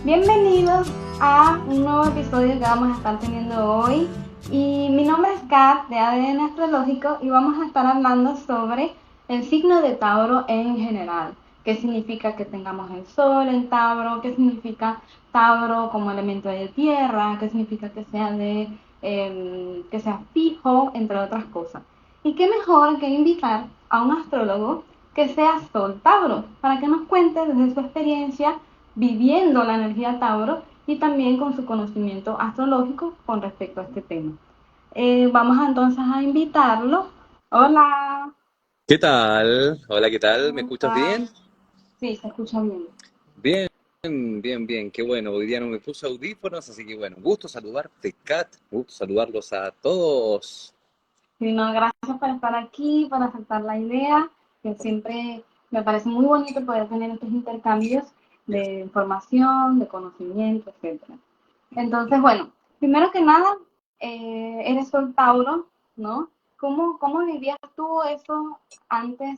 Bienvenidos a un nuevo episodio que vamos a estar teniendo hoy. Y mi nombre es Kat de ADN Astrológico y vamos a estar hablando sobre el signo de Tauro en general. ¿Qué significa que tengamos el Sol en Tauro? ¿Qué significa Tauro como elemento de tierra? ¿Qué significa que sea fijo, entre otras cosas? Y qué mejor que invitar a un astrólogo que sea Sol Tauro para que nos cuente desde su experiencia viviendo la energía Tauro y también con su conocimiento astrológico con respecto a este tema. Vamos entonces a invitarlo. Hola, ¿Qué tal? Hola, ¿qué tal? ¿Me ¿cómo escuchas estás? bien? Sí, se escucha bien. Bien, bien, qué bueno. Hoy día no me puse audífonos, así que bueno, gusto saludarte, Kat. Gusto saludarlos a todos. Sí, no, gracias por estar aquí, por aceptar la idea, que siempre me parece muy bonito poder tener estos intercambios de información, de conocimiento, etcétera. Entonces, bueno, primero que nada, eres Sol Tauro, ¿no? ¿Cómo vivías tú eso antes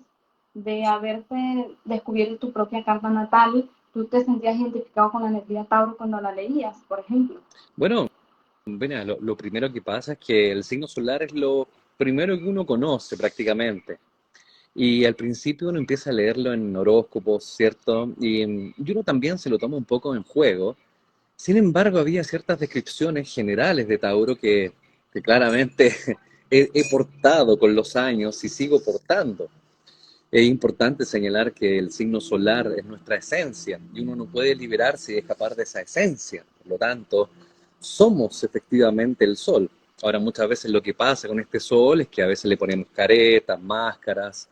de haberte descubierto tu propia carta natal? ¿Tú te sentías identificado con la energía Tauro cuando la leías, por ejemplo? Bueno, mira, lo primero que pasa es que el signo solar es lo primero que uno conoce prácticamente. Y al principio uno empieza a leerlo en horóscopos, ¿cierto? Y uno también se lo toma un poco en juego. Sin embargo, había ciertas descripciones generales de Tauro que claramente he portado con los años y sigo portando. Es importante señalar que el signo solar es nuestra esencia y uno no puede liberarse y escapar de esa esencia. Por lo tanto, somos efectivamente el sol. Ahora, muchas veces lo que pasa con este sol es que a veces le ponemos caretas, máscaras.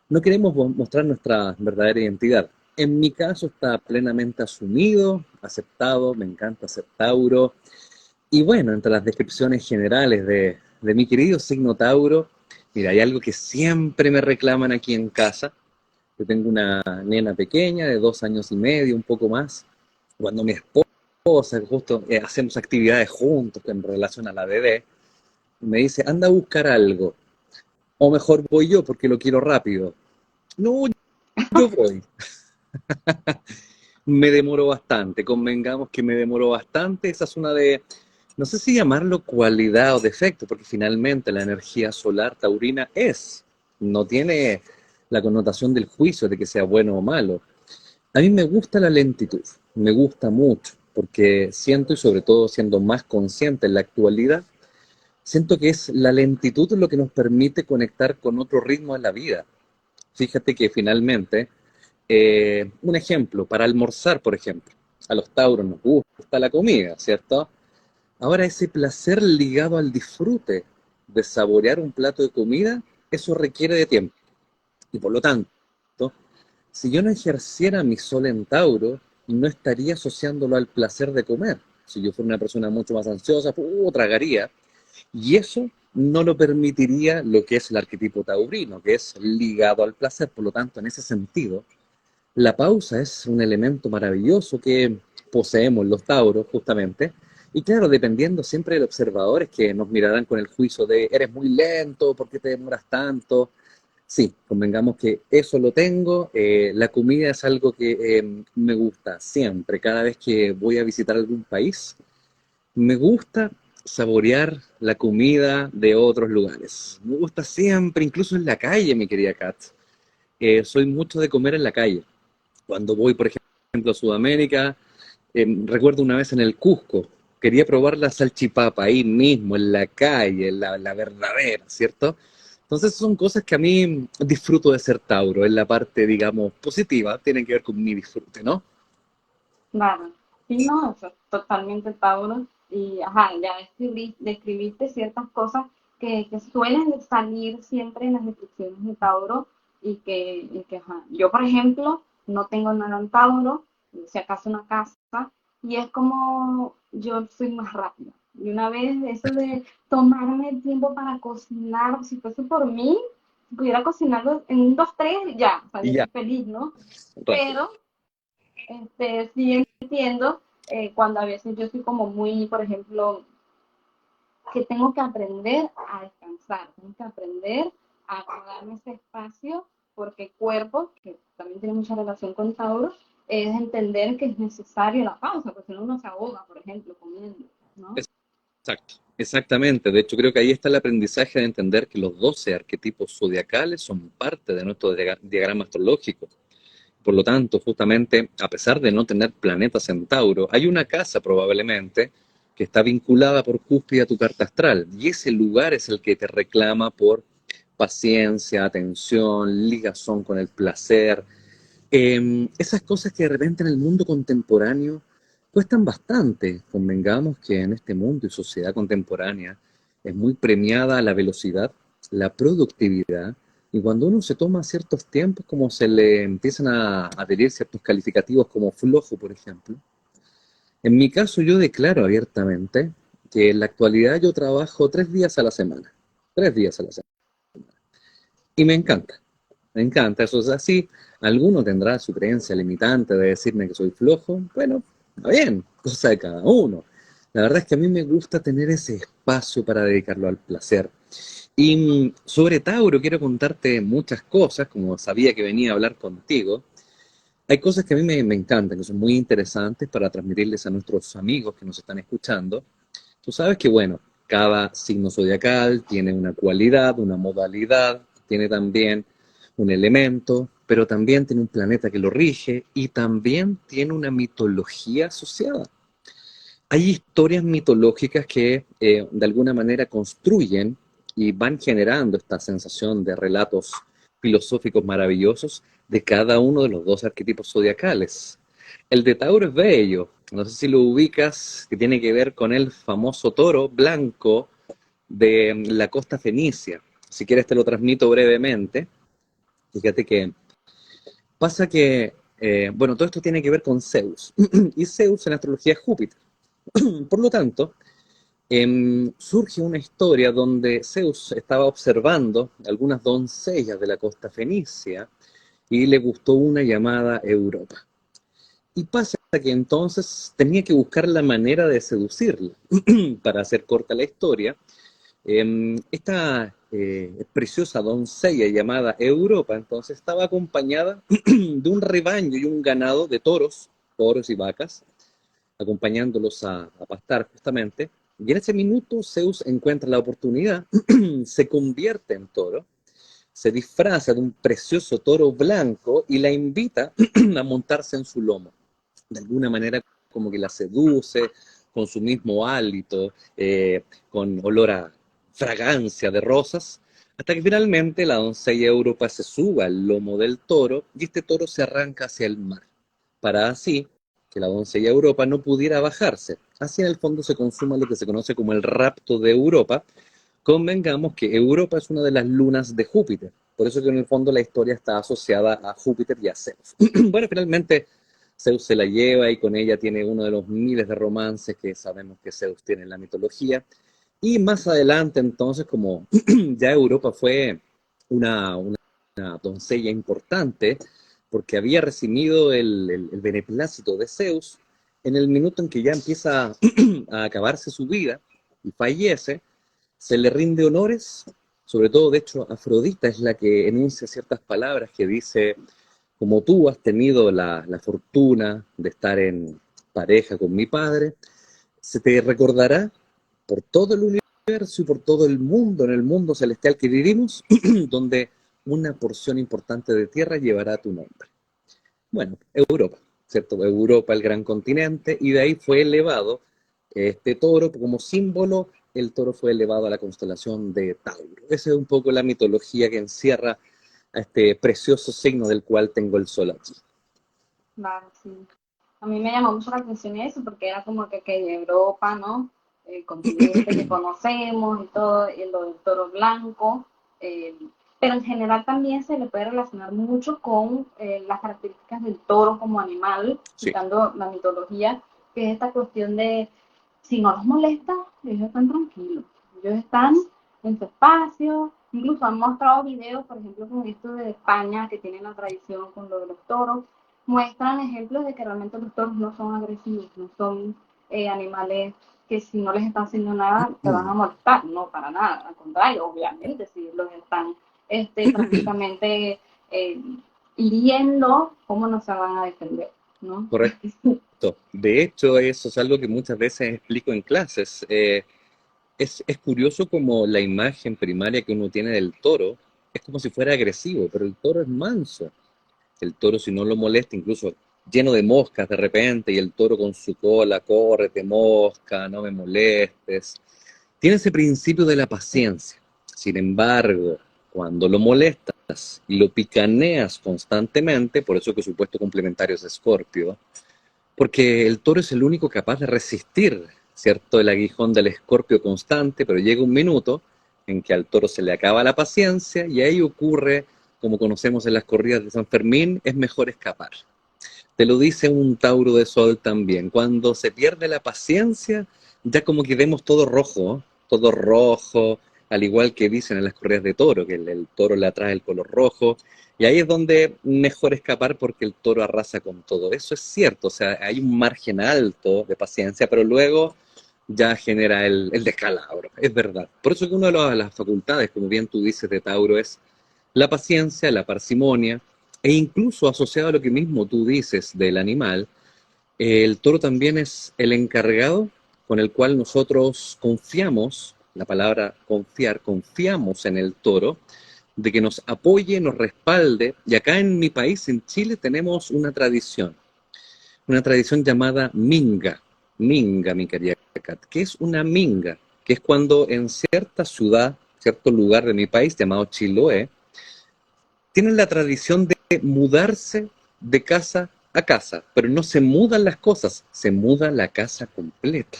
No queremos mostrar nuestra verdadera identidad. En mi caso está plenamente asumido, aceptado, me encanta ser Tauro. Y bueno, entre las descripciones generales de mi querido signo Tauro, mira, hay algo que siempre me reclaman aquí en casa. Yo tengo una nena pequeña de 2 años y medio, un poco más. Cuando mi esposa, justo hacemos actividades juntos en relación a la bebé, me dice, anda a buscar algo. O mejor voy yo porque lo quiero rápido. No, yo voy. Me demoro bastante, convengamos que me demoro bastante. Esa es una de, no sé si llamarlo cualidad o defecto, porque finalmente la energía solar taurina no tiene la connotación del juicio de que sea bueno o malo. A mí me gusta la lentitud, me gusta mucho, porque siento, y sobre todo siendo más consciente en la actualidad, siento que es la lentitud lo que nos permite conectar con otro ritmo en la vida. Fíjate que finalmente, un ejemplo, para almorzar, por ejemplo, a los tauros nos gusta la comida, ¿cierto? Ahora ese placer ligado al disfrute de saborear un plato de comida, eso requiere de tiempo. Y por lo tanto, si yo no ejerciera mi sol en Tauro, no estaría asociándolo al placer de comer. Si yo fuera una persona mucho más ansiosa, tragaría. Y eso no lo permitiría lo que es el arquetipo taurino, que es ligado al placer. Por lo tanto, en ese sentido, la pausa es un elemento maravilloso que poseemos los tauros, justamente. Y claro, dependiendo siempre del observador, es que nos mirarán con el juicio de, eres muy lento, ¿por qué te demoras tanto? Sí, convengamos que eso lo tengo. La comida es algo que me gusta siempre. Cada vez que voy a visitar algún país, me gusta saborear la comida de otros lugares. Me gusta siempre, incluso en la calle, mi querida Kat. Soy mucho de comer en la calle. Cuando voy, por ejemplo, a Sudamérica, recuerdo una vez en el Cusco, quería probar la salchipapa ahí mismo, en la calle, la verdadera, ¿cierto? Entonces son cosas que a mí disfruto de ser Tauro, en la parte, digamos, positiva, tienen que ver con mi disfrute, ¿no? Claro, sí, no, eso es totalmente Tauro. Y, ajá, ya describiste ciertas cosas que suelen salir siempre en las descripciones de Tauro ajá, yo, por ejemplo, no tengo nada en Tauro, si acaso una casa, y es como yo soy más rápida. Y una vez eso de tomarme el tiempo para cocinar, si fuese por mí, si pudiera cocinarlo en un, dos, tres, ya, o sea, Y yo ya, soy feliz, ¿no? rápido. Pero sí entiendo cuando a veces yo soy como muy, por ejemplo, que tengo que aprender a descansar, tengo que aprender a darme ese espacio porque el cuerpo, que también tiene mucha relación con Tauro, es entender que es necesario la pausa, porque si no uno se ahoga, por ejemplo, comiendo, ¿no? Exacto, exactamente. De hecho, creo que ahí está el aprendizaje de entender que los 12 arquetipos zodiacales son parte de nuestro diagrama astrológico. Por lo tanto, justamente, a pesar de no tener planeta Centauro, hay una casa probablemente que está vinculada por cúspide a tu carta astral, y ese lugar es el que te reclama por paciencia, atención, ligazón con el placer, esas cosas que de repente en el mundo contemporáneo cuestan bastante. Convengamos que en este mundo y sociedad contemporánea es muy premiada la velocidad, la productividad, y cuando uno se toma ciertos tiempos, como se le empiezan a adherir ciertos calificativos como flojo, por ejemplo. En mi caso, yo declaro abiertamente que en la actualidad yo trabajo 3 días a la semana, 3 días a la semana, y me encanta, eso es así. Alguno tendrá su creencia limitante de decirme que soy flojo. Bueno, está bien, cosa de cada uno. La verdad es que a mí me gusta tener ese espacio para dedicarlo al placer. Y sobre Tauro quiero contarte muchas cosas, como sabía que venía a hablar contigo. Hay cosas que a mí me encantan, que son muy interesantes para transmitirles a nuestros amigos que nos están escuchando. Tú sabes que, bueno, cada signo zodiacal tiene una cualidad, una modalidad, tiene también un elemento, pero también tiene un planeta que lo rige y también tiene una mitología asociada. Hay historias mitológicas que de alguna manera construyen y van generando esta sensación de relatos filosóficos maravillosos de cada uno de los 12 arquetipos zodiacales. El de Tauro es bello, no sé si lo ubicas, que tiene que ver con el famoso toro blanco de la costa fenicia. Si quieres te lo transmito brevemente. Fíjate que pasa que, bueno, todo esto tiene que ver con Zeus. Y Zeus en astrología es Júpiter. Por lo tanto, surge una historia donde Zeus estaba observando algunas doncellas de la costa fenicia y le gustó una llamada Europa. Y pasa que entonces tenía que buscar la manera de seducirla. Para hacer corta la historia, esta preciosa doncella llamada Europa entonces estaba acompañada de un rebaño y un ganado de toros y vacas, acompañándolos a pastar justamente. Y en ese minuto Zeus encuentra la oportunidad, se convierte en toro, se disfraza de un precioso toro blanco y la invita a montarse en su lomo. De alguna manera como que la seduce con su mismo hálito, con olor a fragancia de rosas, hasta que finalmente la doncella Europa se suba al lomo del toro y este toro se arranca hacia el mar, para así que la doncella Europa no pudiera bajarse. Así en el fondo se consuma lo que se conoce como el rapto de Europa. Convengamos que Europa es una de las lunas de Júpiter, por eso que en el fondo la historia está asociada a Júpiter y a Zeus. Bueno, finalmente Zeus se la lleva y con ella tiene uno de los miles de romances que sabemos que Zeus tiene en la mitología. Y más adelante, entonces, como ya Europa fue una doncella importante, porque había recibido el beneplácito de Zeus, en el minuto en que ya empieza a acabarse su vida y fallece, se le rinde honores, sobre todo, de hecho, Afrodita es la que enuncia ciertas palabras que dice, como tú has tenido la fortuna de estar en pareja con mi padre, se te recordará por todo el universo y por todo el mundo, en el mundo celestial que vivimos, donde una porción importante de tierra llevará tu nombre. Bueno, Europa, ¿cierto? Europa, el gran continente, y de ahí fue elevado este toro como símbolo, el toro fue elevado a la constelación de Tauro. Esa es un poco la mitología que encierra a este precioso signo del cual tengo el sol aquí. Claro, sí. A mí me llamó mucho la atención eso porque era como que Europa, ¿no? El continente que conocemos y todo, y lo del toro blanco. eh, pero en general también se le puede relacionar mucho con las características del toro como animal, Sí. quitando la mitología, que es esta cuestión de si no los molesta, ellos están tranquilos. Ellos están en su espacio. Incluso han mostrado videos, por ejemplo, con esto de España, que tienen la tradición con lo de los toros, muestran ejemplos de que realmente los toros no son agresivos, no son animales que si no les están haciendo nada te van a molestar, no, para nada, al contrario, obviamente, si los están prácticamente eh, hiriendo, ¿cómo no se van a defender? ¿no? Correcto. De hecho, eso es algo que muchas veces explico en clases. Es curioso como la imagen primaria que uno tiene del toro es como si fuera agresivo, pero el toro es manso. El toro, si no lo molesta, incluso lleno de moscas de repente, y el toro con su cola, córrete mosca, no me molestes. Tiene ese principio de la paciencia. Sin embargo, cuando lo molestas y lo picaneas constantemente, por eso que su puesto complementario es Escorpio, porque el toro es el único capaz de resistir, ¿cierto? El aguijón del escorpio constante, pero llega un minuto en que al toro se le acaba la paciencia y ahí ocurre, como conocemos en las corridas de San Fermín, es mejor escapar. Te lo dice un Tauro de Sol también. Cuando se pierde la paciencia, ya como que vemos todo rojo, al igual que dicen en las corridas de toro, que el toro le atrae el color rojo. Y ahí es donde mejor escapar porque el toro arrasa con todo. Eso es cierto, o sea, hay un margen alto de paciencia, pero luego ya genera el descalabro, es verdad. Por eso que una de las facultades, como bien tú dices, de Tauro es la paciencia, la parsimonia, e incluso asociado a lo que mismo tú dices del animal, el toro también es el encargado con el cual nosotros confiamos, la palabra confiar, confiamos en el toro, de que nos apoye, nos respalde. Y acá en mi país, en Chile, tenemos una tradición llamada minga, minga, mi querida Kat. ¿Qué es una minga? Que es cuando en cierta ciudad, cierto lugar de mi país llamado Chiloé, tienen la tradición de mudarse de casa a casa, pero no se mudan las cosas, se muda la casa completa.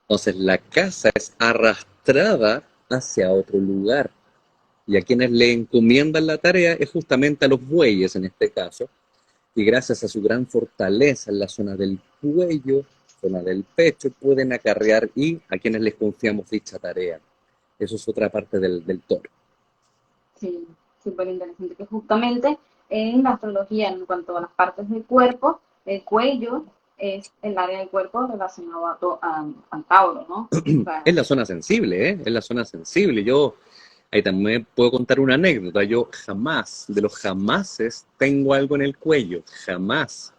Entonces la casa es arrastrada hacia otro lugar y a quienes le encomiendan la tarea es justamente a los bueyes en este caso, y gracias a su gran fortaleza en la zona del cuello, zona del pecho, pueden acarrear y a quienes les confiamos dicha tarea. Eso es otra parte del toro. Sí, súper interesante, que justamente en la astrología, en cuanto a las partes del cuerpo, el cuello es el área del cuerpo relacionado a Tauro, ¿no? O sea, Es la zona sensible, ¿eh? Es la zona sensible. Yo ahí también puedo contar una anécdota. Yo jamás, de los jamases, tengo algo en el cuello. Jamás.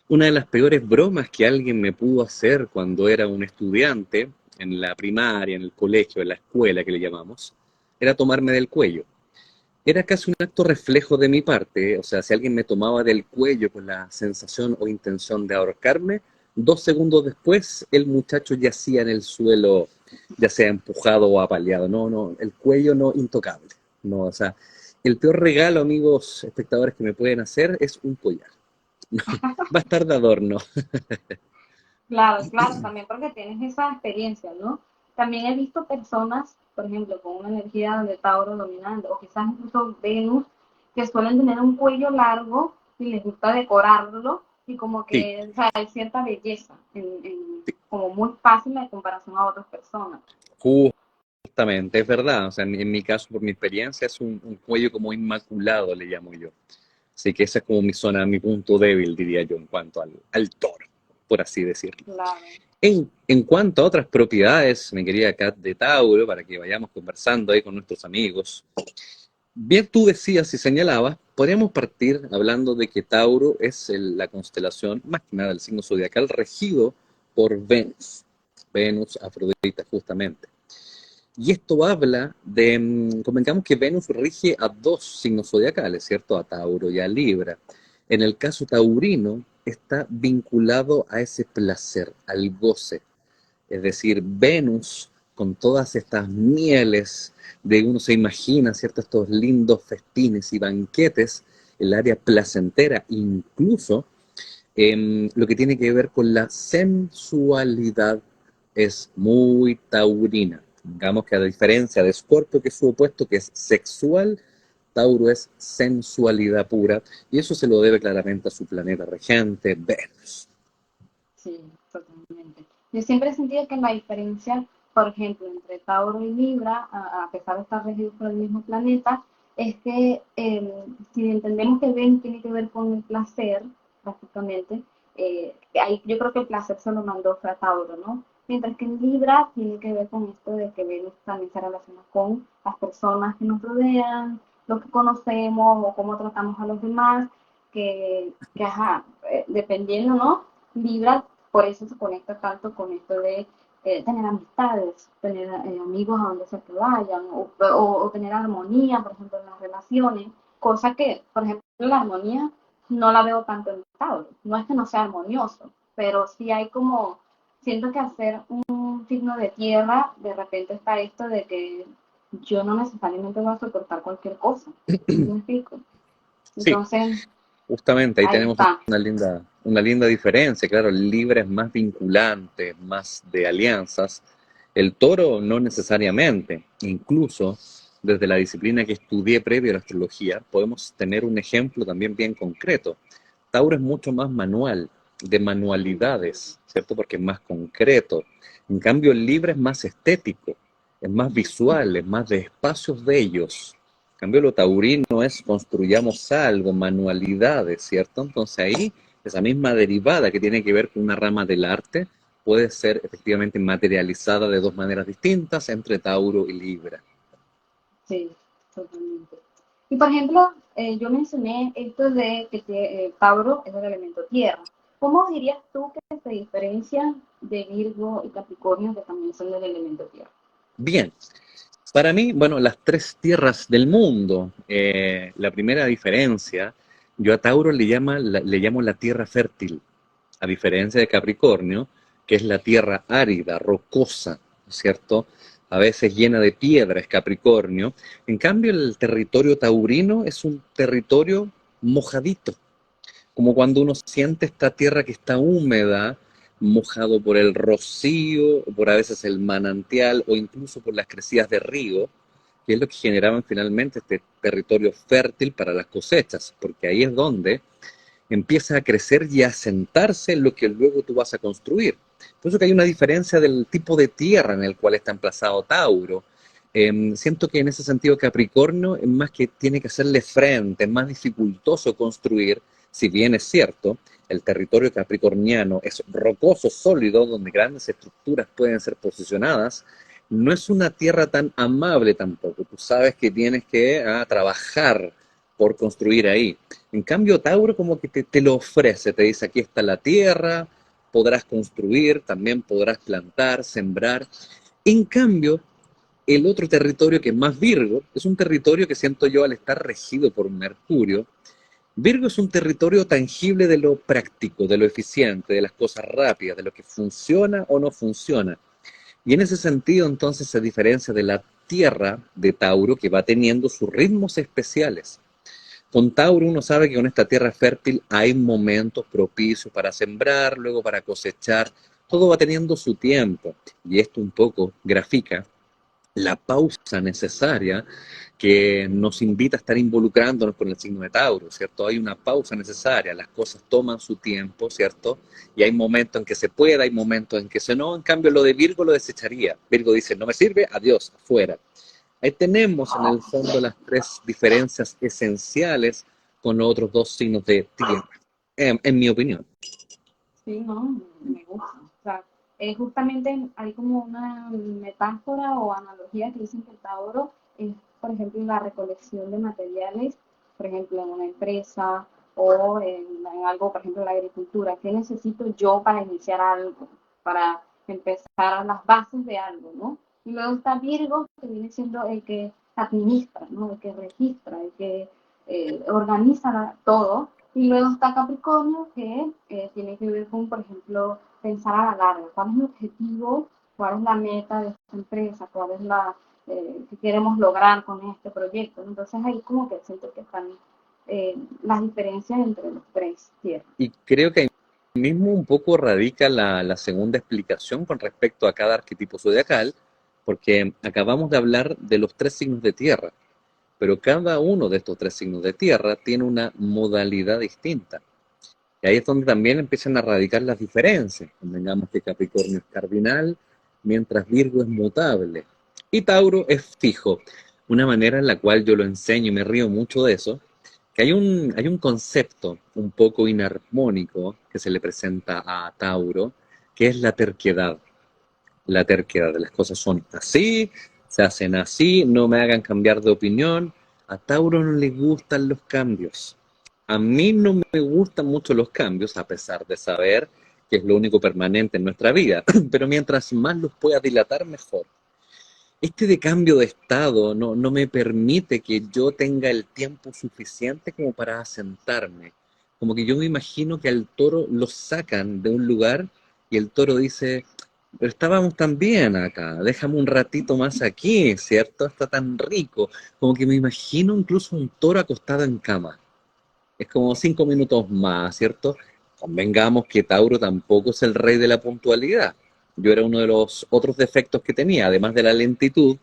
Una de las peores bromas que alguien me pudo hacer cuando era un estudiante, en la primaria, en el colegio, en la escuela que le llamamos, era tomarme del cuello. Era casi un acto reflejo de mi parte, ¿eh? O sea, si alguien me tomaba del cuello con la sensación o intención de ahorcarme, 2 segundos después el muchacho yacía en el suelo, ya sea empujado o apaleado. No, no, el cuello no, intocable. No, o sea, el peor regalo, amigos espectadores, que me pueden hacer es un collar. Va a estar de adorno. claro, claro, también porque tienes esa experiencia, ¿no? También he visto personas, por ejemplo, con una energía de Tauro dominante, o quizás incluso Venus, que suelen tener un cuello largo y les gusta decorarlo, y como Sí, que, o sea, hay cierta belleza, como muy fácil en comparación a otras personas. justamente, es verdad. O sea, en mi caso, por mi experiencia, es un cuello como inmaculado, le llamo yo. Así que esa es como mi zona, mi punto débil, diría yo, en cuanto al toro, por así decirlo. Claro. En cuanto a otras propiedades, mi querida Kat de Tauro, para que vayamos conversando ahí con nuestros amigos, bien tú decías y señalabas, podríamos partir hablando de que Tauro es la constelación, más que nada el signo zodiacal, regido por Venus. Venus, Afrodita, justamente. Y esto habla de, convengamos que Venus rige a dos signos zodiacales, ¿cierto? A Tauro y a Libra. En el caso taurino, está vinculado a ese placer, al goce. Es decir, Venus, con todas estas mieles de uno se imagina, ¿cierto? Estos lindos festines y banquetes, el área placentera, incluso lo que tiene que ver con la sensualidad es muy taurina. Digamos que a diferencia de Escorpio, que es su opuesto, que es sexual, Tauro es sensualidad pura, y eso se lo debe claramente a su planeta regente, Venus. Sí, totalmente. Yo siempre he sentido que la diferencia, por ejemplo, entre Tauro y Libra, a pesar de estar regidos por el mismo planeta, es que si entendemos que Venus tiene que ver con el placer, prácticamente, ahí yo creo que el placer se lo mandó fue a Tauro, ¿no? Mientras que en Libra tiene que ver con esto de que Venus también se relaciona con las personas que nos rodean, lo que conocemos o cómo tratamos a los demás. ajá, dependiendo, ¿no? Libra, por eso se conecta tanto con esto de tener amistades, tener amigos a donde sea que vayan, o tener armonía, por ejemplo, en las relaciones, cosa que, por ejemplo, la armonía no la veo tanto en Tauro. No es que no sea armonioso, pero sí hay como, siento que hacer un signo de tierra, de repente está esto de que yo no necesariamente voy a soportar cualquier cosa. ¿Sí me explico? Sí, Entonces, justamente ahí ahí tenemos está. una linda diferencia. Claro, el Libra es más vinculante, más de alianzas. El Toro no necesariamente. Incluso desde la disciplina que estudié previo a la astrología, podemos tener un ejemplo también bien concreto. Tauro es mucho más manual, de manualidades, ¿cierto? Porque es más concreto. En cambio, el Libra es más estético, es más visual, es más de espacios bellos. En cambio, lo taurino es construyamos algo, manualidades, ¿cierto? Entonces ahí, esa misma derivada que tiene que ver con una rama del arte puede ser efectivamente materializada de dos maneras distintas entre Tauro y Libra. Sí, totalmente. Y por ejemplo, yo mencioné esto de que Tauro es el elemento tierra. ¿Cómo dirías tú que se diferencian de Virgo y Capricornio, que también son del elemento tierra? Bien, para mí, bueno, las tres tierras del mundo, la primera diferencia, yo a Tauro le llamo la tierra fértil, a diferencia de Capricornio, que es la tierra árida, rocosa, ¿no es cierto? A veces llena de piedra es Capricornio. En cambio, el territorio taurino es un territorio mojadito, como cuando uno siente esta tierra que está húmeda, mojado por el rocío, o por a veces el manantial, o incluso por las crecidas de río, que es lo que generaban finalmente este territorio fértil para las cosechas, porque ahí es donde empieza a crecer y a asentarse lo que luego tú vas a construir. Por eso que hay una diferencia del tipo de tierra en el cual está emplazado Tauro. Siento que en ese sentido Capricornio es más que tiene que hacerle frente, es más dificultoso construir, si bien es cierto, el territorio capricorniano es rocoso, sólido, donde grandes estructuras pueden ser posicionadas, no es una tierra tan amable tampoco. Tú sabes que tienes que trabajar por construir ahí. En cambio, Tauro como que te lo ofrece, te dice, aquí está la tierra, podrás construir, también podrás plantar, sembrar. En cambio, el otro territorio que es más Virgo, es un territorio que siento yo al estar regido por Mercurio. Virgo es un territorio tangible de lo práctico, de lo eficiente, de las cosas rápidas, de lo que funciona o no funciona. Y en ese sentido, entonces, se diferencia de la tierra de Tauro, que va teniendo sus ritmos especiales. Con Tauro uno sabe que con esta tierra fértil hay momentos propicios para sembrar, luego para cosechar, todo va teniendo su tiempo. Y esto un poco grafica la pausa necesaria que nos invita a estar involucrándonos con el signo de Tauro, ¿cierto? Hay una pausa necesaria, las cosas toman su tiempo, ¿cierto? Y hay momentos en que se puede, hay momentos en que se no, en cambio lo de Virgo lo desecharía. Virgo dice, no me sirve, adiós, afuera. Ahí tenemos en el fondo las tres diferencias esenciales con los otros dos signos de tierra, en mi opinión. Sí, no, me gusta. O sea, justamente hay como una metáfora o analogía que dicen que el Tauro es, por ejemplo, la recolección de materiales, por ejemplo, en una empresa o en algo, por ejemplo, en la agricultura. ¿Qué necesito yo para iniciar algo? Para empezar las bases de algo, ¿no? Y luego está Virgo, que viene siendo el que administra, ¿no? El que registra, el que organiza todo. Y luego está Capricornio, que tiene que ver con, por ejemplo, pensar a la larga. ¿Cuál es mi objetivo? ¿Cuál es la meta de esta empresa? ¿Cuál es la que queremos lograr con este proyecto? Entonces ahí como que siento que están las diferencias entre los tres tierras. Y creo que ahí mismo un poco radica la segunda explicación con respecto a cada arquetipo zodiacal, porque acabamos de hablar de los tres signos de tierra, pero cada uno de estos tres signos de tierra tiene una modalidad distinta. Y ahí es donde también empiezan a radicar las diferencias. Convengamos que Capricornio es cardinal, mientras Virgo es mutable. Y Tauro es fijo. Una manera en la cual yo lo enseño y me río mucho de eso, que hay un concepto un poco inarmónico que se le presenta a Tauro, que es la terquedad. La terquedad de las cosas son así, se hacen así, no me hagan cambiar de opinión. A Tauro no le gustan los cambios. A mí no me gustan mucho los cambios, a pesar de saber que es lo único permanente en nuestra vida, pero mientras más los pueda dilatar, mejor. Este de cambio de estado no me permite que yo tenga el tiempo suficiente como para asentarme. Como que yo me imagino que al toro lo sacan de un lugar y el toro dice, pero estábamos tan bien acá, déjame un ratito más aquí, ¿cierto? Está tan rico. Como que me imagino incluso un toro acostado en cama. Es como 5 minutos más, ¿cierto? Convengamos que Tauro tampoco es el rey de la puntualidad. Yo era uno de los otros defectos que tenía, además de la lentitud,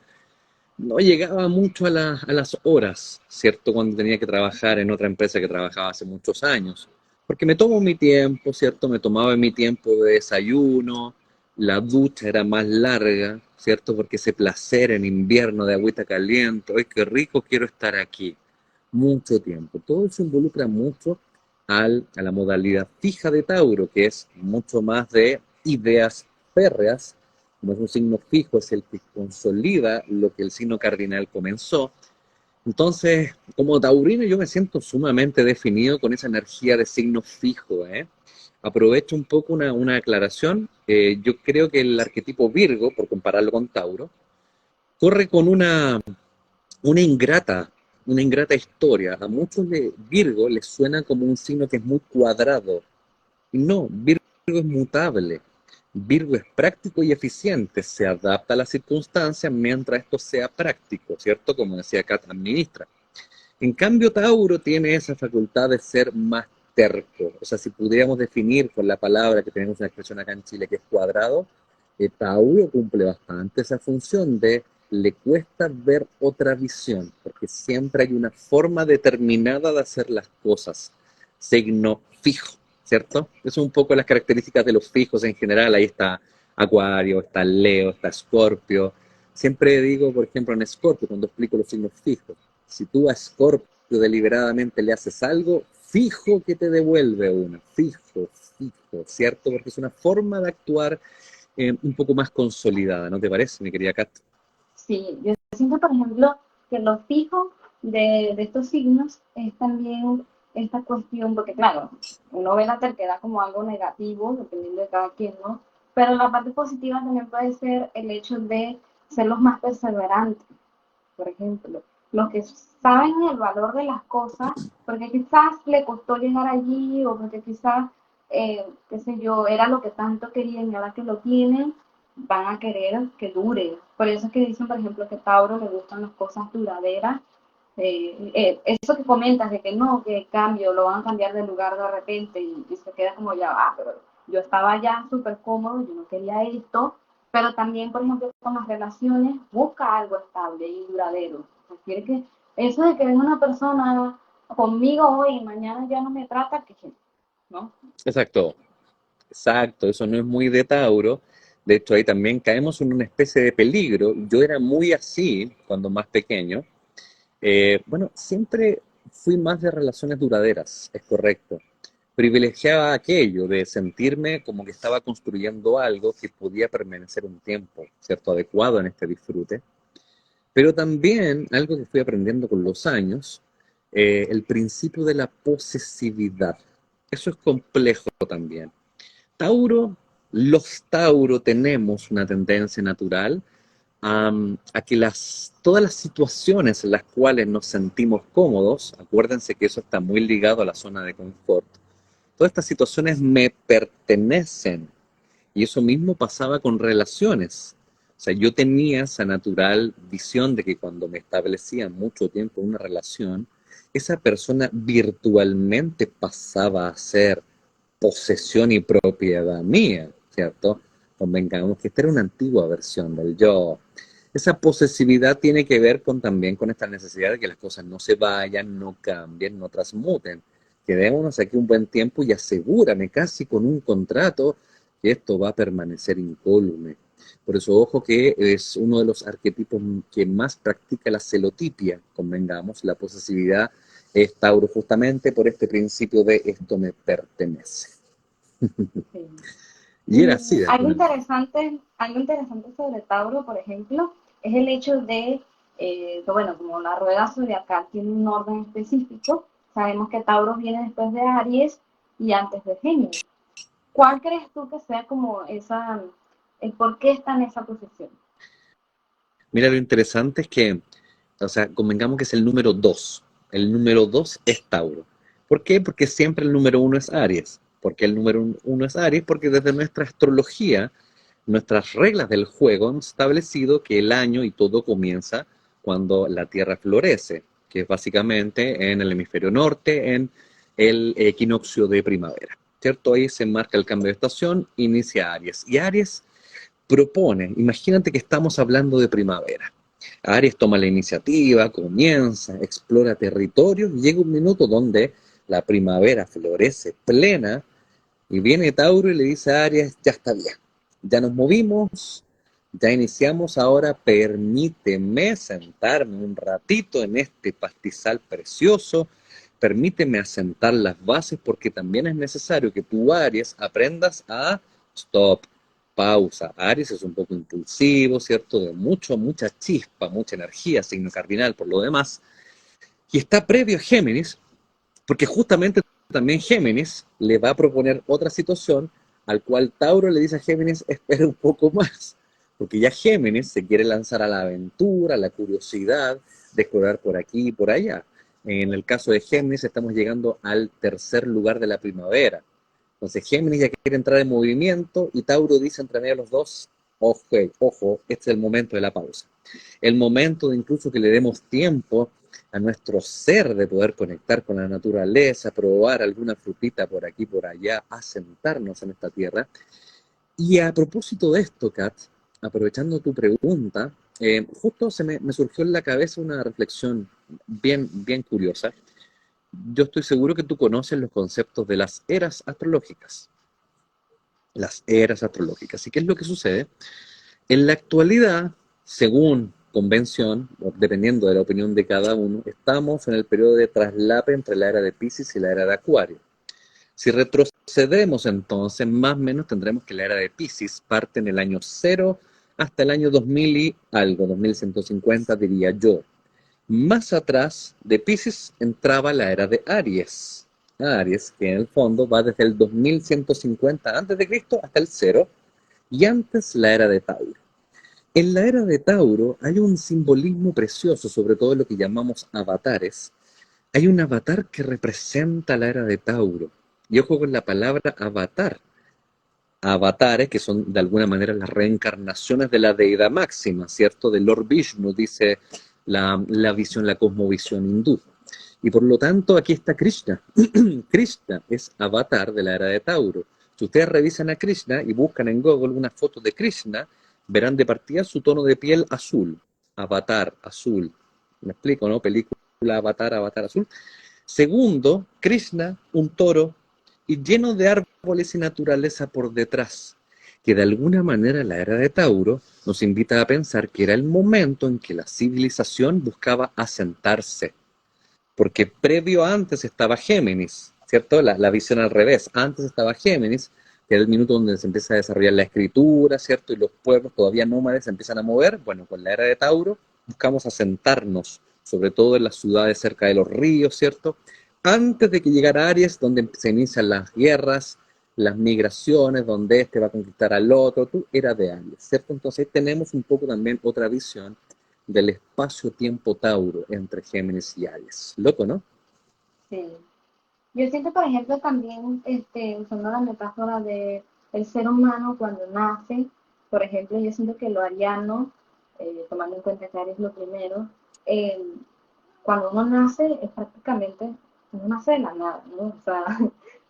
no llegaba mucho a las horas, ¿cierto? Cuando tenía que trabajar en otra empresa que trabajaba hace muchos años. Porque me tomo mi tiempo, ¿cierto? Me tomaba mi tiempo de desayuno, la ducha era más larga, ¿cierto? Porque ese placer en invierno de agüita caliente, ¡ay, qué rico quiero estar aquí! Mucho tiempo. Todo eso involucra mucho a la modalidad fija de Tauro, que es mucho más de ideas férreas, como es un signo fijo, es el que consolida lo que el signo cardinal comenzó. Entonces, como taurino, yo me siento sumamente definido con esa energía de signo fijo, ¿eh? Aprovecho un poco una aclaración. Yo creo que el arquetipo Virgo, por compararlo con Tauro, corre con una ingrata, una ingrata historia. A muchos de Virgo les suena como un signo que es muy cuadrado. Y no, Virgo es mutable. Virgo es práctico y eficiente, se adapta a las circunstancias mientras esto sea práctico, ¿cierto? Como decía Kat, administra. En cambio, Tauro tiene esa facultad de ser más terco. O sea, si pudiéramos definir con la palabra que tenemos una expresión acá en Chile que es cuadrado, Tauro cumple bastante esa función de le cuesta ver otra visión, porque siempre hay una forma determinada de hacer las cosas. Signo fijo, ¿cierto? Eso es un poco las características de los fijos en general. Ahí está Acuario, está Leo, está Escorpio. Siempre digo, por ejemplo, en Escorpio, cuando explico los signos fijos, si tú a Scorpio deliberadamente le haces algo, fijo que te devuelve una, fijo, fijo, ¿cierto? Porque es una forma de actuar un poco más consolidada, ¿no te parece, mi querida Kat? Sí, yo siento, por ejemplo, que lo fijo de estos signos es también esta cuestión, porque claro, uno ve la terquedad como algo negativo, dependiendo de cada quien, ¿no? Pero la parte positiva también puede ser el hecho de ser los más perseverantes, por ejemplo, los que saben el valor de las cosas, porque quizás le costó llegar allí o porque quizás, qué sé yo, era lo que tanto querían y ahora que lo tienen, van a querer que dure. Por eso es que dicen, por ejemplo, que a Tauro le gustan las cosas duraderas. Eso que comentas de que no, que cambio, lo van a cambiar de lugar de repente y se queda como ya, pero yo estaba ya súper cómodo, yo no quería esto, pero también, por ejemplo, con las relaciones, busca algo estable y duradero. Quiere que eso de que venga una persona conmigo hoy y mañana ya no me trata, que ¿no? Exacto, exacto, eso no es muy de Tauro. De hecho, ahí también caemos en una especie de peligro. Yo era muy así cuando más pequeño. Bueno, siempre fui más de relaciones duraderas, es correcto. Privilegiaba aquello de sentirme como que estaba construyendo algo que podía permanecer un tiempo, ¿cierto? Adecuado en este disfrute. Pero también algo que fui aprendiendo con los años, el principio de la posesividad. Eso es complejo también. Tauro, los Tauro tenemos una tendencia natural a que todas las situaciones en las cuales nos sentimos cómodos, acuérdense que eso está muy ligado a la zona de confort, todas estas situaciones me pertenecen. Y eso mismo pasaba con relaciones. O sea, yo tenía esa natural visión de que cuando me establecía mucho tiempo en una relación, esa persona virtualmente pasaba a ser posesión y propiedad mía, ¿cierto? Convengamos que esta era una antigua versión del yo. Esa posesividad tiene que ver también con esta necesidad de que las cosas no se vayan, no cambien, no transmuten. Quedémonos aquí un buen tiempo y asegúrame casi con un contrato que esto va a permanecer incólume. Por eso, ojo que es uno de los arquetipos que más practica la celotipia, convengamos, la posesividad es Tauro justamente por este principio de esto me pertenece. Sí. Y era así Y de alguna manera. algo interesante sobre Tauro, por ejemplo, es el hecho de, que, bueno, como la rueda zodiacal tiene un orden específico, sabemos que Tauro viene después de Aries y antes de Géminis. ¿Cuál crees tú que sea como esa, el por qué está en esa posición? Mira, lo interesante es que, o sea, convengamos que es el número 2. El número 2 es Tauro. ¿Por qué? Porque siempre el número uno es Aries. ¿Por qué el número uno es Aries? Porque desde nuestra astrología, nuestras reglas del juego hemos establecido que el año y todo comienza cuando la Tierra florece, que es básicamente en el hemisferio norte, en el equinoccio de primavera. ¿Cierto? Ahí se marca el cambio de estación, inicia Aries. Y Aries propone, imagínate que estamos hablando de primavera. Aries toma la iniciativa, comienza, explora territorios y llega un minuto donde la primavera florece plena y viene Tauro y le dice a Aries, ya está bien, ya nos movimos, ya iniciamos, ahora permíteme sentarme un ratito en este pastizal precioso, permíteme asentar las bases porque también es necesario que tú, Aries, aprendas a stop, pausa. Aries es un poco impulsivo, ¿cierto? De mucha chispa, mucha energía, signo cardinal por lo demás, y está previo a Géminis, porque justamente también Géminis le va a proponer otra situación al cual Tauro le dice a Géminis, espera un poco más, porque ya Géminis se quiere lanzar a la aventura, a la curiosidad de explorar por aquí y por allá. En el caso de Géminis estamos llegando al tercer lugar de la primavera. Entonces Géminis ya quiere entrar en movimiento y Tauro dice entre medio de los dos, ojo, ojo, este es el momento de la pausa. El momento de incluso que le demos tiempo a nuestro ser de poder conectar con la naturaleza, probar alguna frutita por aquí, por allá, asentarnos en esta tierra. Y a propósito de esto, Kat, aprovechando tu pregunta, justo me surgió en la cabeza una reflexión bien curiosa. Yo estoy seguro que tú conoces los conceptos de las eras astrológicas. Las eras astrológicas. ¿Y qué es lo que sucede? En la actualidad, según convención, o dependiendo de la opinión de cada uno, estamos en el periodo de traslape entre la era de Pisces y la era de Acuario. Si retrocedemos entonces, más o menos tendremos que la era de Pisces parte en el año cero hasta el año 2000 y algo, 2150 diría yo. Más atrás de Pisces entraba la era de Aries. Aries, que en el fondo va desde el 2150 a.C. hasta el cero, y antes la era de Tauro. En la era de Tauro hay un simbolismo precioso, sobre todo lo que llamamos avatares. Hay un avatar que representa la era de Tauro. Y ojo con la palabra avatar. Avatares que son de alguna manera las reencarnaciones de la deidad máxima, ¿cierto? De Lord Vishnu, dice la visión, la cosmovisión hindú. Y por lo tanto, aquí está Krishna. Krishna es avatar de la era de Tauro. Si ustedes revisan a Krishna y buscan en Google una foto de Krishna, verán de partida su tono de piel azul. Avatar, azul. ¿Me explico, no? Película Avatar, Avatar azul. Segundo, Krishna, un toro, y lleno de árboles y naturaleza por detrás, que de alguna manera la era de Tauro nos invita a pensar que era el momento en que la civilización buscaba asentarse, porque previo antes estaba Géminis, ¿cierto? La visión al revés, antes estaba Géminis, que era el minuto donde se empieza a desarrollar la escritura, ¿cierto? Y los pueblos todavía nómades se empiezan a mover. Bueno, con la era de Tauro buscamos asentarnos, sobre todo en las ciudades cerca de los ríos, ¿cierto? Antes de que llegara Aries, donde se inician las guerras, las migraciones, donde este va a conquistar al otro, tú era de Aries, ¿cierto? Entonces tenemos un poco también otra visión del espacio-tiempo Tauro entre Géminis y Aries. Loco, ¿no? Sí. Yo siento, por ejemplo, también, usando la metáfora de el ser humano cuando nace, por ejemplo, yo siento que lo ariano, tomando en cuenta que Aries es lo primero, eh, cuando uno nace es prácticamente, uno nace de la nada, ¿no? O sea,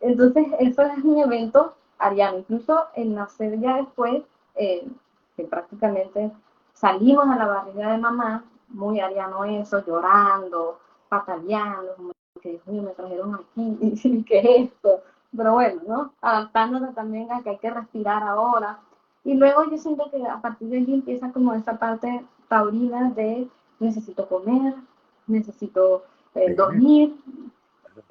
entonces eso es un evento ariano, incluso el nacer ya después, que prácticamente salimos de la barriga de mamá, muy ariano eso, llorando, pataleando, como que Dios mío, me trajeron aquí, y ¿qué es esto? Pero bueno, ¿no? Adaptándonos también a que hay que respirar ahora. Y luego yo siento que a partir de allí empieza como esa parte taurina de necesito comer, necesito dormir,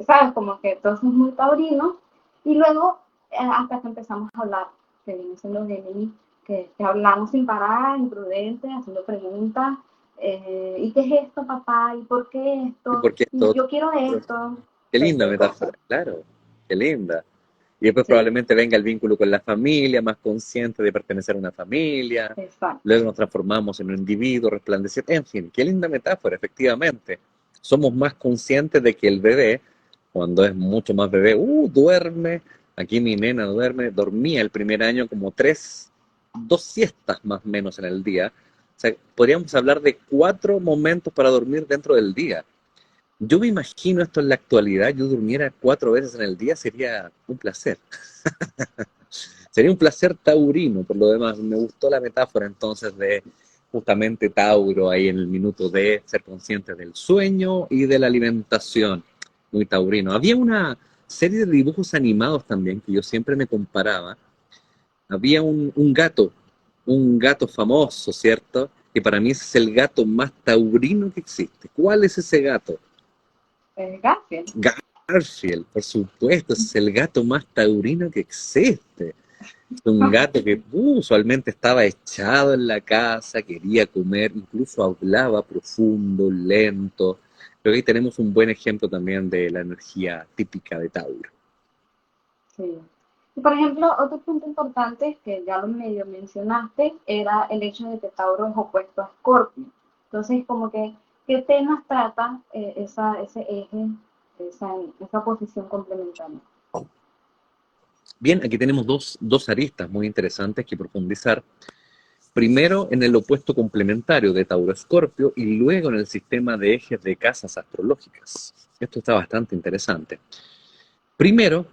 ¿sabes? Como que todo eso es muy taurino. Y luego, hasta que empezamos a hablar, que viene siendo Gemini, que hablamos sin parar, imprudentes, haciendo preguntas. ¿Y qué es esto, papá? ¿Y por qué ¿Y esto? por qué Y esto? yo quiero esto. Qué linda cualquier metáfora, cosa. claro, qué linda. Y después Sí, probablemente venga el vínculo con la familia, más consciente de pertenecer a una familia. exacto. Luego nos transformamos en un individuo resplandeciente. En fin, qué linda metáfora, efectivamente. Somos más conscientes de que el bebé, cuando es mucho más bebé, duerme. Aquí mi nena duerme, dormía el primer año como dos siestas más o menos en el día. O sea, podríamos hablar de 4 momentos para dormir dentro del día. Yo me imagino esto en la actualidad, yo durmiera 4 veces en el día, sería un placer. Sería un placer taurino, por lo demás. Me gustó la metáfora entonces de justamente Tauro ahí en el minuto de ser consciente del sueño y de la alimentación. Muy taurino. Había una serie de dibujos animados también que yo siempre me comparaba. Había un gato famoso, ¿cierto? Que para mí ese es el gato más taurino que existe. ¿Cuál es ese gato? Garfield. Garfield, por supuesto, es el gato más taurino que existe. Es un gato que usualmente estaba echado en la casa, quería comer, incluso hablaba profundo, lento. Creo que ahí tenemos un buen ejemplo también de la energía típica de Tauro. Sí. Y por ejemplo, otro punto importante que ya lo medio mencionaste era el hecho de que Tauro es opuesto a Escorpio. Entonces, como que, ¿qué temas trata ese eje, esa posición complementaria? Bien, aquí tenemos dos aristas muy interesantes que profundizar. Primero en el opuesto complementario de Tauro-Escorpio y luego en el sistema de ejes de casas astrológicas. Esto está bastante interesante. Primero,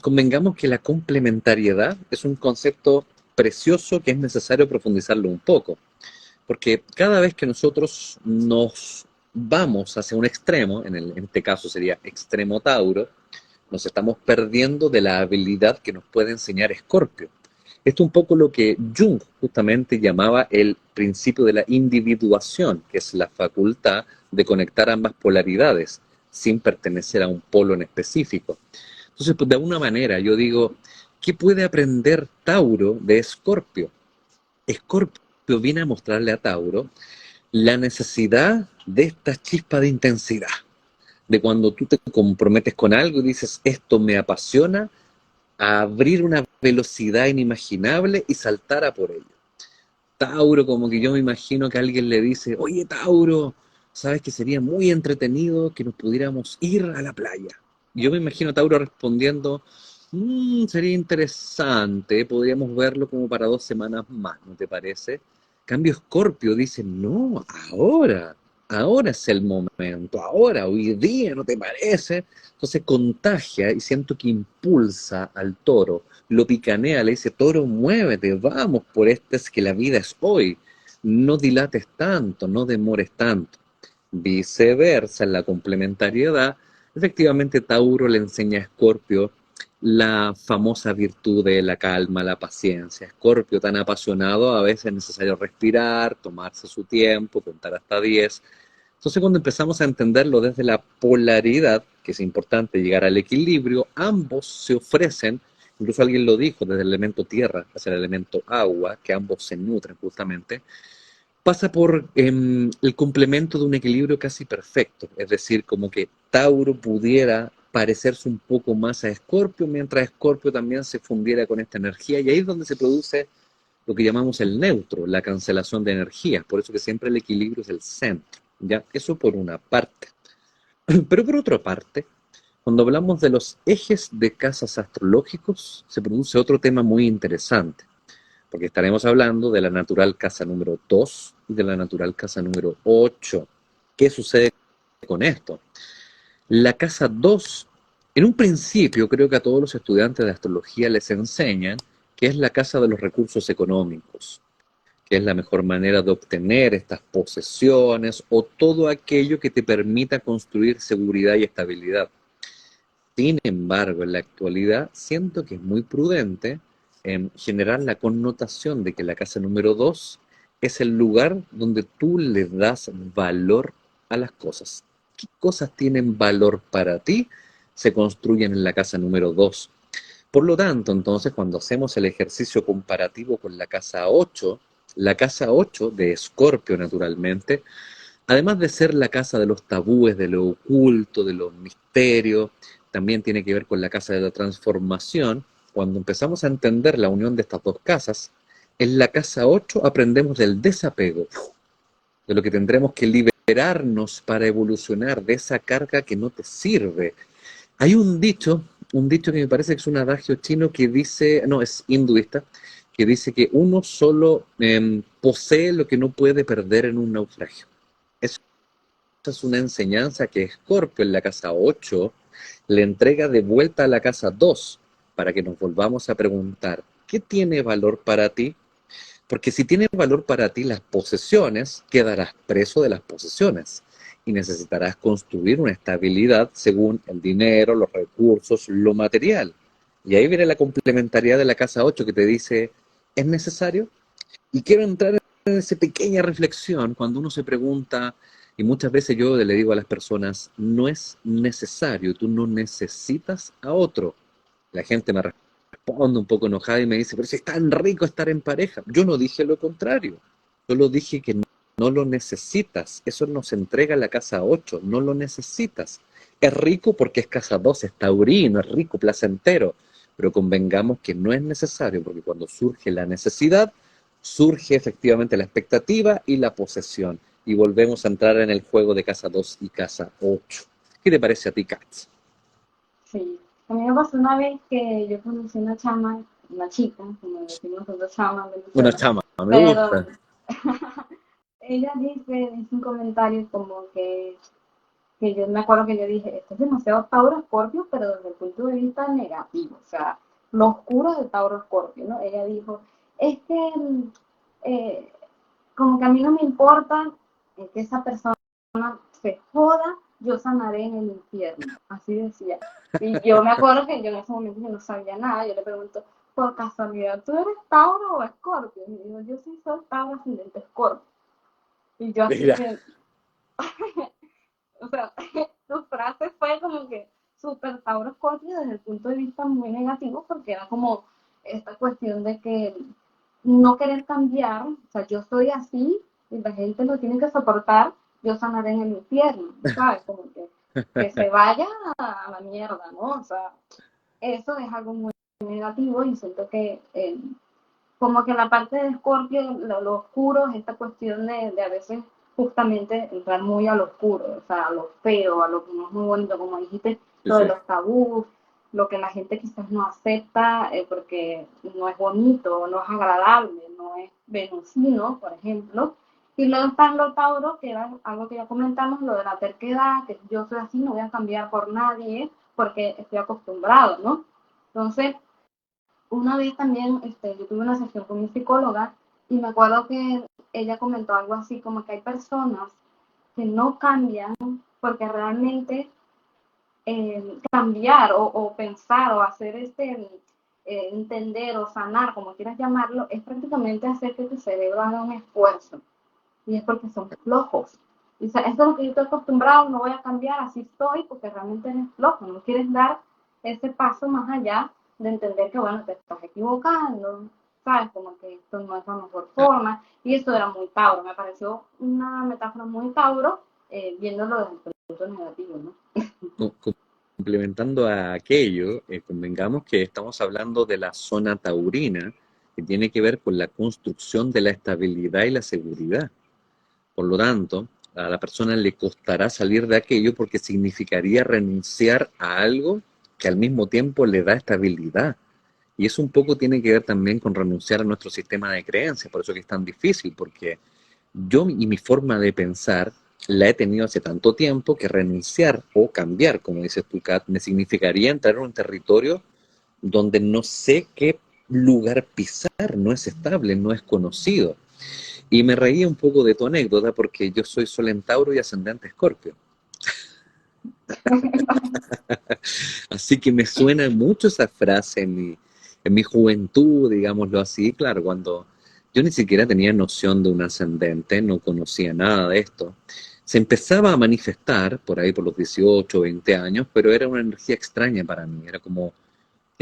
convengamos que la complementariedad es un concepto precioso que es necesario profundizarlo un poco, porque cada vez que nosotros nos vamos hacia un extremo, en este caso sería extremo Tauro, nos estamos perdiendo de la habilidad que nos puede enseñar Escorpio. Esto es un poco lo que Jung justamente llamaba el principio de la individuación, que es la facultad de conectar ambas polaridades sin pertenecer a un polo en específico. Entonces, pues, de alguna manera yo digo, ¿qué puede aprender Tauro de Escorpio? Escorpio viene a mostrarle a Tauro la necesidad de esta chispa de intensidad, de cuando tú te comprometes con algo y dices, esto me apasiona, a abrir una velocidad inimaginable y saltar a por ello. Tauro, como que yo me imagino que alguien le dice, oye Tauro, sabes que sería muy entretenido que nos pudiéramos ir a la playa. Yo me imagino a Tauro respondiendo, sería interesante, podríamos verlo como para 2 semanas más, ¿no te parece? Cambio Escorpio dice, no, ahora es el momento, ahora, hoy día, ¿no te parece? Entonces contagia y siento que impulsa al toro, lo picanea, le dice, toro, muévete, vamos por este, es que la vida es hoy, no dilates tanto, no demores tanto. Viceversa, en la complementariedad, efectivamente Tauro le enseña a Escorpio la famosa virtud de la calma, la paciencia. Escorpio, tan apasionado, a veces es necesario respirar, tomarse su tiempo, contar hasta 10. Entonces, cuando empezamos a entenderlo desde la polaridad, que es importante llegar al equilibrio, ambos se ofrecen, incluso alguien lo dijo, desde el elemento tierra hacia el elemento agua, que ambos se nutren justamente, pasa por el complemento de un equilibrio casi perfecto. Es decir, como que Tauro pudiera parecerse un poco más a Escorpio, mientras Escorpio también se fundiera con esta energía, y ahí es donde se produce lo que llamamos el neutro, la cancelación de energías. Por eso que siempre el equilibrio es el centro. ¿Ya? Eso por una parte. Pero por otra parte, cuando hablamos de los ejes de casas astrológicos, se produce otro tema muy interesante, porque estaremos hablando de la natural casa número 2 y de la natural casa número 8. ¿Qué sucede con esto? La casa 2, en un principio creo que a todos los estudiantes de astrología les enseñan que es la casa de los recursos económicos, que es la mejor manera de obtener estas posesiones o todo aquello que te permita construir seguridad y estabilidad. Sin embargo, en la actualidad siento que es muy prudente generar la connotación de que la casa número 2 es el lugar donde tú le das valor a las cosas. ¿Qué cosas tienen valor para ti? Se construyen en la casa número 2. Por lo tanto, entonces, cuando hacemos el ejercicio comparativo con la casa 8 de Escorpio, naturalmente, además de ser la casa de los tabúes, de lo oculto, de los misterios, también tiene que ver con la casa de la transformación. Cuando empezamos a entender la unión de estas dos casas, en la casa 8 aprendemos del desapego, de lo que tendremos que liberarnos para evolucionar, de esa carga que no te sirve. Hay un dicho que me parece que es un adagio chino que dice, no, es hinduista, que dice que uno solo posee lo que no puede perder en un naufragio. Eso es una enseñanza que Escorpio en la casa 8 le entrega de vuelta a la casa 2 para que nos volvamos a preguntar, ¿qué tiene valor para ti? Porque si tiene valor para ti las posesiones, quedarás preso de las posesiones y necesitarás construir una estabilidad según el dinero, los recursos, lo material. Y ahí viene la complementariedad de la casa 8 que te dice, ¿es necesario? Y quiero entrar en esa pequeña reflexión cuando uno se pregunta, y muchas veces yo le digo a las personas, no es necesario, tú no necesitas a otro. La gente me responde un poco enojada y me dice, pero si es tan rico estar en pareja. Yo no dije lo contrario, solo dije que no lo necesitas. Eso nos entrega la casa 8, no lo necesitas. Es rico porque es casa 2, es taurino, es rico, placentero, pero convengamos que no es necesario, porque cuando surge la necesidad, surge efectivamente la expectativa y la posesión. Y volvemos a entrar en el juego de casa 2 y casa 8. ¿Qué te parece a ti, Katz? Sí. A mí me pasó una vez que yo conocí una chama, una chica, como decimos nosotros chama en Una Venezuela, chama, me pero gusta. ella dice un comentario como que yo me acuerdo que yo dije, esto es demasiado Tauro Escorpio, pero desde el punto de vista negativo, o sea, lo oscuro de Tauro Escorpio, ¿no? Ella dijo, es que eh, como que a mí no me importa que esa persona se joda, yo sanaré en el infierno, así decía. Y yo me acuerdo que yo en ese momento yo no sabía nada, yo le pregunto, por casualidad, ¿tú eres Tauro o Escorpio? Y me dijo, yo sí soy Tauro ascendente Escorpio. Y yo así Mira, que, o sea, su frase fue como que súper Tauro Scorpio desde el punto de vista muy negativo, porque era como esta cuestión de que no querer cambiar, o sea, yo soy así y la gente lo tiene que soportar, yo sanaré en el infierno, ¿sabes? Como que se vaya a la mierda, ¿no? O sea, eso es algo muy negativo y siento que como que la parte de Scorpio, lo oscuro es esta cuestión de a veces justamente entrar muy al oscuro, o sea, a lo feo, a lo que no es muy bonito, como dijiste, sí, lo de sí. los tabús, lo que la gente quizás no acepta porque no es bonito, no es agradable, no es venusino, por ejemplo. Y luego están los tauros, que era algo que ya comentamos, lo de la terquedad, que yo soy así, no voy a cambiar por nadie porque estoy acostumbrado, ¿no? Entonces, una vez también yo tuve una sesión con mi psicóloga y me acuerdo que ella comentó algo así como que hay personas que no cambian porque realmente cambiar o pensar o hacer entender o sanar, como quieras llamarlo, es prácticamente hacer que tu cerebro haga un esfuerzo y es porque son flojos. O sea, esto es lo que yo estoy acostumbrado, no voy a cambiar, así estoy, porque realmente eres flojo, no quieres dar ese paso más allá de entender que, bueno, te estás equivocando, ¿sabes? Como que esto no es la mejor Ah, forma. Y esto era muy Tauro, me pareció una metáfora muy Tauro, viéndolo desde el punto negativo, ¿no? co- co- complementando a aquello, convengamos que estamos hablando de la zona taurina, que tiene que ver con la construcción de la estabilidad y la seguridad. Por lo tanto, a la persona le costará salir de aquello porque significaría renunciar a algo que al mismo tiempo le da estabilidad. Y eso un poco tiene que ver también con renunciar a nuestro sistema de creencias, por eso que es tan difícil, porque yo y mi forma de pensar la he tenido hace tanto tiempo que renunciar o cambiar, como dices tú, Kat, me significaría entrar en un territorio donde no sé qué lugar pisar, no es estable, no es conocido. Y me reía un poco de tu anécdota porque yo soy Sol en Tauro y ascendente Escorpio. Así que me suena mucho esa frase en mi juventud, digámoslo así. Claro, cuando yo ni siquiera tenía noción de un ascendente, no conocía nada de esto. Se empezaba a manifestar por ahí por los 18, 20 años, pero era una energía extraña para mí. Era como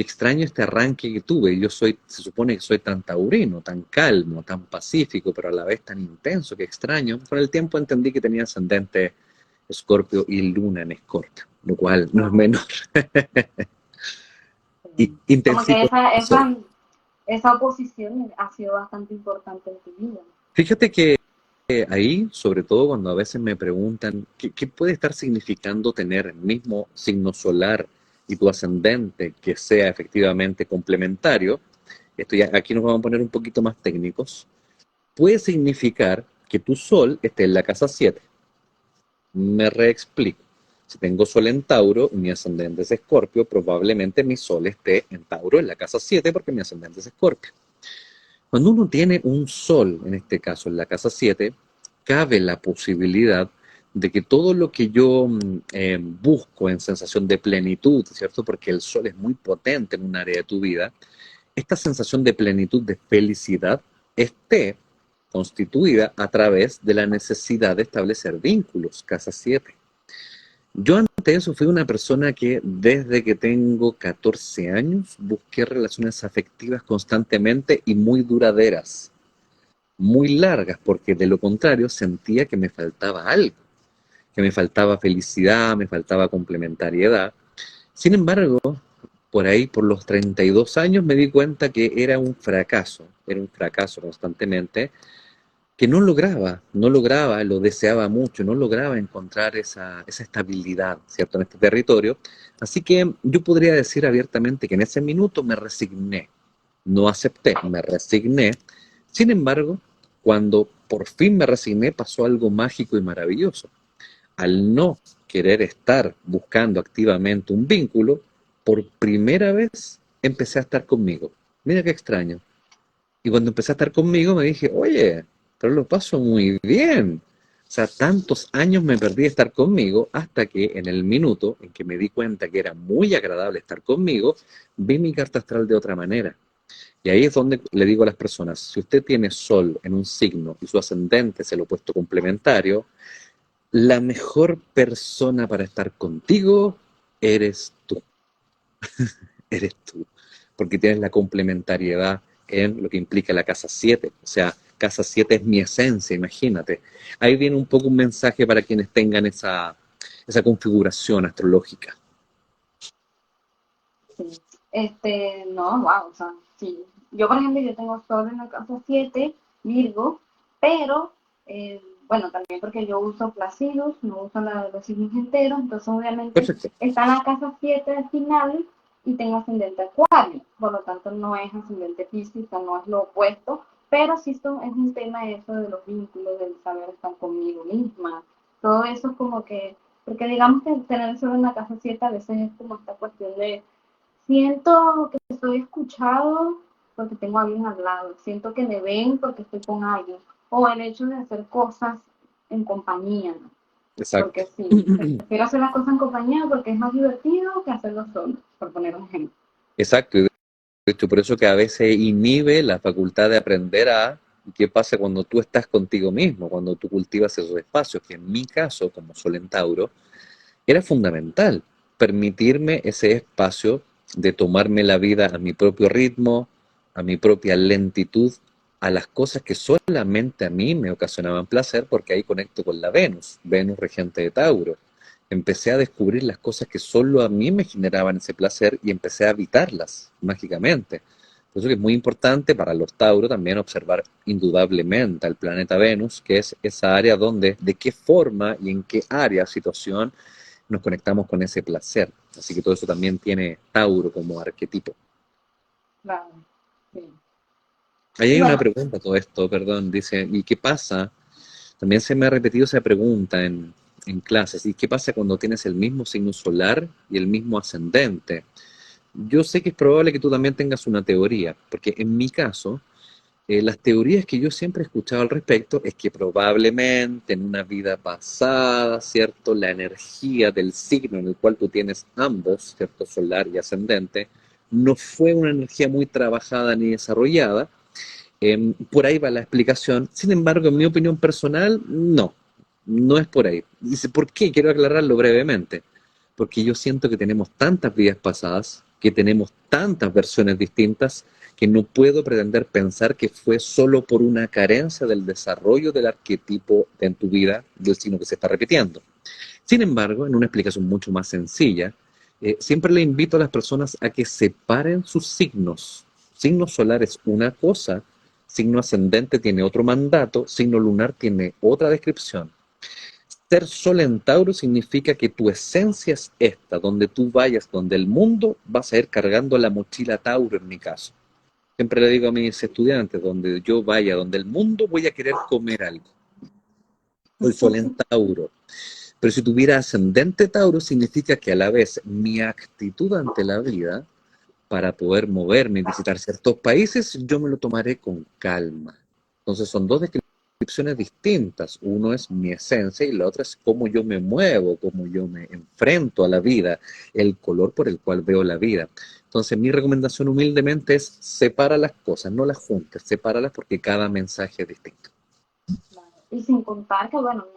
extraño este arranque que tuve. Yo soy, se supone que soy tan taurino, tan calmo, tan pacífico, pero a la vez tan intenso, que extraño. Con el tiempo entendí que tenía ascendente Escorpio y luna en Escorpio, lo cual no es Wow. menor. Y Como que intensito. esa oposición ha sido bastante importante en tu vida. Fíjate que ahí, sobre todo cuando a veces me preguntan qué puede estar significando tener el mismo signo solar y tu ascendente que sea efectivamente complementario, esto ya, aquí nos vamos a poner un poquito más técnicos, puede significar que tu sol esté en la casa 7. Me reexplico. Si tengo sol en Tauro y mi ascendente es Escorpio, probablemente mi sol esté en Tauro en la casa 7 porque mi ascendente es Escorpio. Cuando uno tiene un sol, en este caso en la casa 7, cabe la posibilidad de que todo lo que yo busco en sensación de plenitud, ¿cierto? Porque el sol es muy potente en un área de tu vida, esta sensación de plenitud, de felicidad, esté constituida a través de la necesidad de establecer vínculos, casa 7. Yo ante eso fui una persona que desde que tengo 14 años busqué relaciones afectivas constantemente y muy duraderas, muy largas, porque de lo contrario sentía que me faltaba algo, que me faltaba felicidad, me faltaba complementariedad. Sin embargo, por ahí, por los 32 años, me di cuenta que era un fracaso constantemente, que no lograba, lo deseaba mucho, no lograba encontrar esa estabilidad, ¿cierto?, en este territorio. Así que yo podría decir abiertamente que en ese minuto me resigné, no acepté, me resigné. Sin embargo, cuando por fin me resigné, pasó algo mágico y maravilloso. Al no querer estar buscando activamente un vínculo, por primera vez empecé a estar conmigo. Mira qué extraño. Y cuando empecé a estar conmigo me dije, oye, pero lo paso muy bien. O sea, tantos años me perdí de estar conmigo hasta que en el minuto en que me di cuenta que era muy agradable estar conmigo, vi mi carta astral de otra manera. Y ahí es donde le digo a las personas, si usted tiene sol en un signo y su ascendente es el opuesto complementario, la mejor persona para estar contigo eres tú, eres tú, porque tienes la complementariedad en lo que implica la casa 7. O sea, casa 7 es mi esencia, imagínate. Ahí viene un poco un mensaje para quienes tengan esa configuración astrológica. Sí. No, wow, o sea, sí. Yo, por ejemplo, yo tengo sol en la casa 7 Virgo, pero, bueno, también porque yo uso Placidus, no uso los signos enteros, entonces obviamente Perfecto. está en la casa 7 al final y tengo ascendente Acuario, por lo tanto no es ascendente Piscis, o sea, no es lo opuesto, pero sí es un tema eso de los vínculos, del saber estar conmigo misma, todo eso es como que, porque digamos que tener solo en la casa 7 a veces es como esta cuestión de siento que estoy escuchado porque tengo a alguien al lado, siento que me ven porque estoy con alguien, o el hecho de hacer cosas en compañía, ¿no? Exacto. Porque sí, prefiero hacer las cosas en compañía porque es más divertido que hacerlo solo, por poner un ejemplo. Exacto. Y de hecho, por eso que a veces inhibe la facultad de aprender a qué pasa cuando tú estás contigo mismo, cuando tú cultivas esos espacios, que en mi caso, como Sol en Tauro, era fundamental permitirme ese espacio de tomarme la vida a mi propio ritmo, a mi propia lentitud, a las cosas que solamente a mí me ocasionaban placer, porque ahí conecto con la Venus, Venus regente de Tauro. Empecé a descubrir las cosas que solo a mí me generaban ese placer y empecé a habitarlas mágicamente. Por eso que es muy importante para los Tauro también observar indudablemente al planeta Venus, que es esa área donde, de qué forma y en qué área, situación, nos conectamos con ese placer. Así que todo eso también tiene Tauro como arquetipo. Claro, sí. Ahí Y hay una bueno, pregunta, todo esto, perdón, dice, ¿y qué pasa? También se me ha repetido esa pregunta en clases, ¿y qué pasa cuando tienes el mismo signo solar y el mismo ascendente? Yo sé que es probable que tú también tengas una teoría, porque en mi caso, las teorías que yo siempre he escuchado al respecto es que probablemente en una vida pasada, ¿cierto? La energía del signo en el cual tú tienes ambos, ¿cierto? Solar y ascendente, no fue una energía muy trabajada ni desarrollada. Por ahí va la explicación. Sin embargo, en mi opinión personal, no, no es por ahí. Dice, ¿por qué? Quiero aclararlo brevemente. Porque yo siento que tenemos tantas vidas pasadas, que tenemos tantas versiones distintas que no puedo pretender pensar que fue solo por una carencia del desarrollo del arquetipo en tu vida del signo que se está repitiendo. Sin embargo, en una explicación mucho más sencilla, siempre le invito a las personas a que separen sus signos. Signo solar es una cosa, signo ascendente tiene otro mandato, signo lunar tiene otra descripción. Ser Sol en Tauro significa que tu esencia es esta, donde tú vayas, donde el mundo, vas a ir cargando la mochila Tauro en mi caso. Siempre le digo a mis estudiantes, donde yo vaya, donde el mundo, voy a querer comer algo. Soy Sol en Tauro. Pero si tuviera ascendente Tauro, significa que a la vez mi actitud ante la vida, para poder moverme y visitar ciertos países, yo me lo tomaré con calma. Entonces son dos descripciones distintas. Uno es mi esencia y la otra es cómo yo me muevo, cómo yo me enfrento a la vida, el color por el cual veo la vida. Entonces mi recomendación humildemente es separa las cosas, no las juntes, sepáralas porque cada mensaje es distinto. Claro. Y sin contar que, bueno,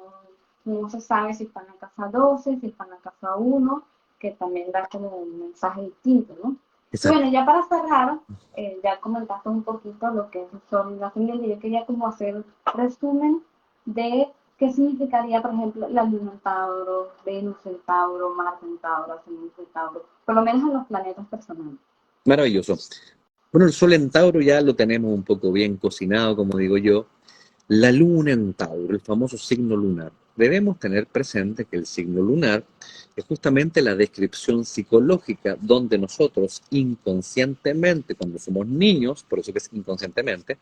no se sabe si está en la casa 12, si está en la casa 1, que también da como un mensaje distinto, ¿no? Y Exacto. bueno, ya para cerrar, ya comentaste un poquito lo que son las señales. Yo quería como hacer resumen de qué significaría, por ejemplo, la luna en Tauro, Venus en Tauro, Marte en Tauro, Ascendente en Tauro, por lo menos en los planetas personales. Maravilloso. Bueno, el Sol en Tauro ya lo tenemos un poco bien cocinado, como digo yo. La luna en Tauro, el famoso signo lunar. Debemos tener presente que el signo lunar es justamente la descripción psicológica donde nosotros inconscientemente, cuando somos niños, por eso que es inconscientemente,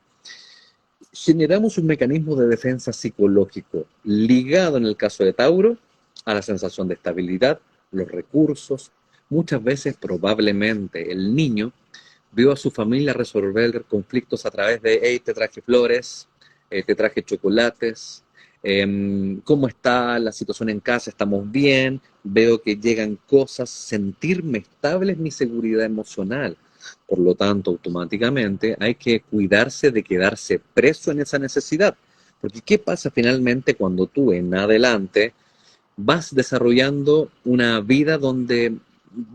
generamos un mecanismo de defensa psicológico ligado en el caso de Tauro a la sensación de estabilidad, los recursos. Muchas veces probablemente el niño vio a su familia resolver conflictos a través de, hey, te traje flores, te traje chocolates, cómo está la situación en casa, estamos bien, veo que llegan cosas, sentirme estable es mi seguridad emocional. Por lo tanto, automáticamente hay que cuidarse de quedarse preso en esa necesidad. Porque ¿qué pasa finalmente cuando tú en adelante vas desarrollando una vida donde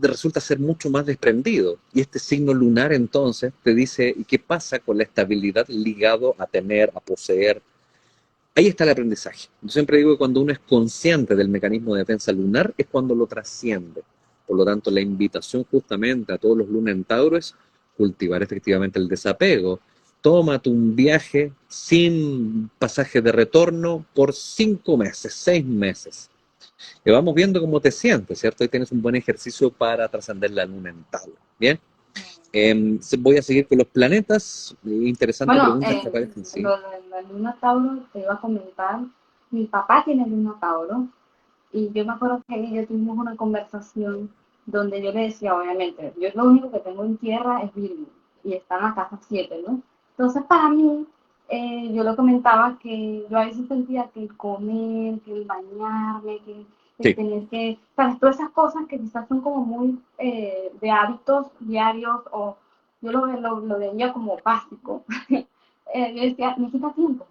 resulta ser mucho más desprendido? Y este signo lunar entonces te dice, ¿y qué pasa con la estabilidad ligado a tener, a poseer? Ahí está el aprendizaje. Yo siempre digo que cuando uno es consciente del mecanismo de defensa lunar es cuando lo trasciende. Por lo tanto, la invitación justamente a todos los lunes en Tauro es cultivar efectivamente el desapego. Tómate un viaje sin pasaje de retorno por 5 meses, 6 meses. Y vamos viendo cómo te sientes, ¿cierto? Ahí tienes un buen ejercicio para trascender la luna en Tauro. Bien, voy a seguir con los planetas. Interesante Bueno, pregunta que aparecen, sí. lo de la luna Tauro te iba a comentar. Mi papá tiene luna Tauro y yo me acuerdo que él y yo tuvimos una conversación donde yo le decía, obviamente, yo lo único que tengo en tierra es Virgo y está en la casa 7, ¿no? Entonces, para mí, yo lo comentaba que yo a veces sentía que el comer, que el bañarme, que el Sí, tener que, ¿sabes? Todas esas cosas que quizás son como muy de hábitos diarios o yo lo veía como básico. Yo decía, me quita tiempo,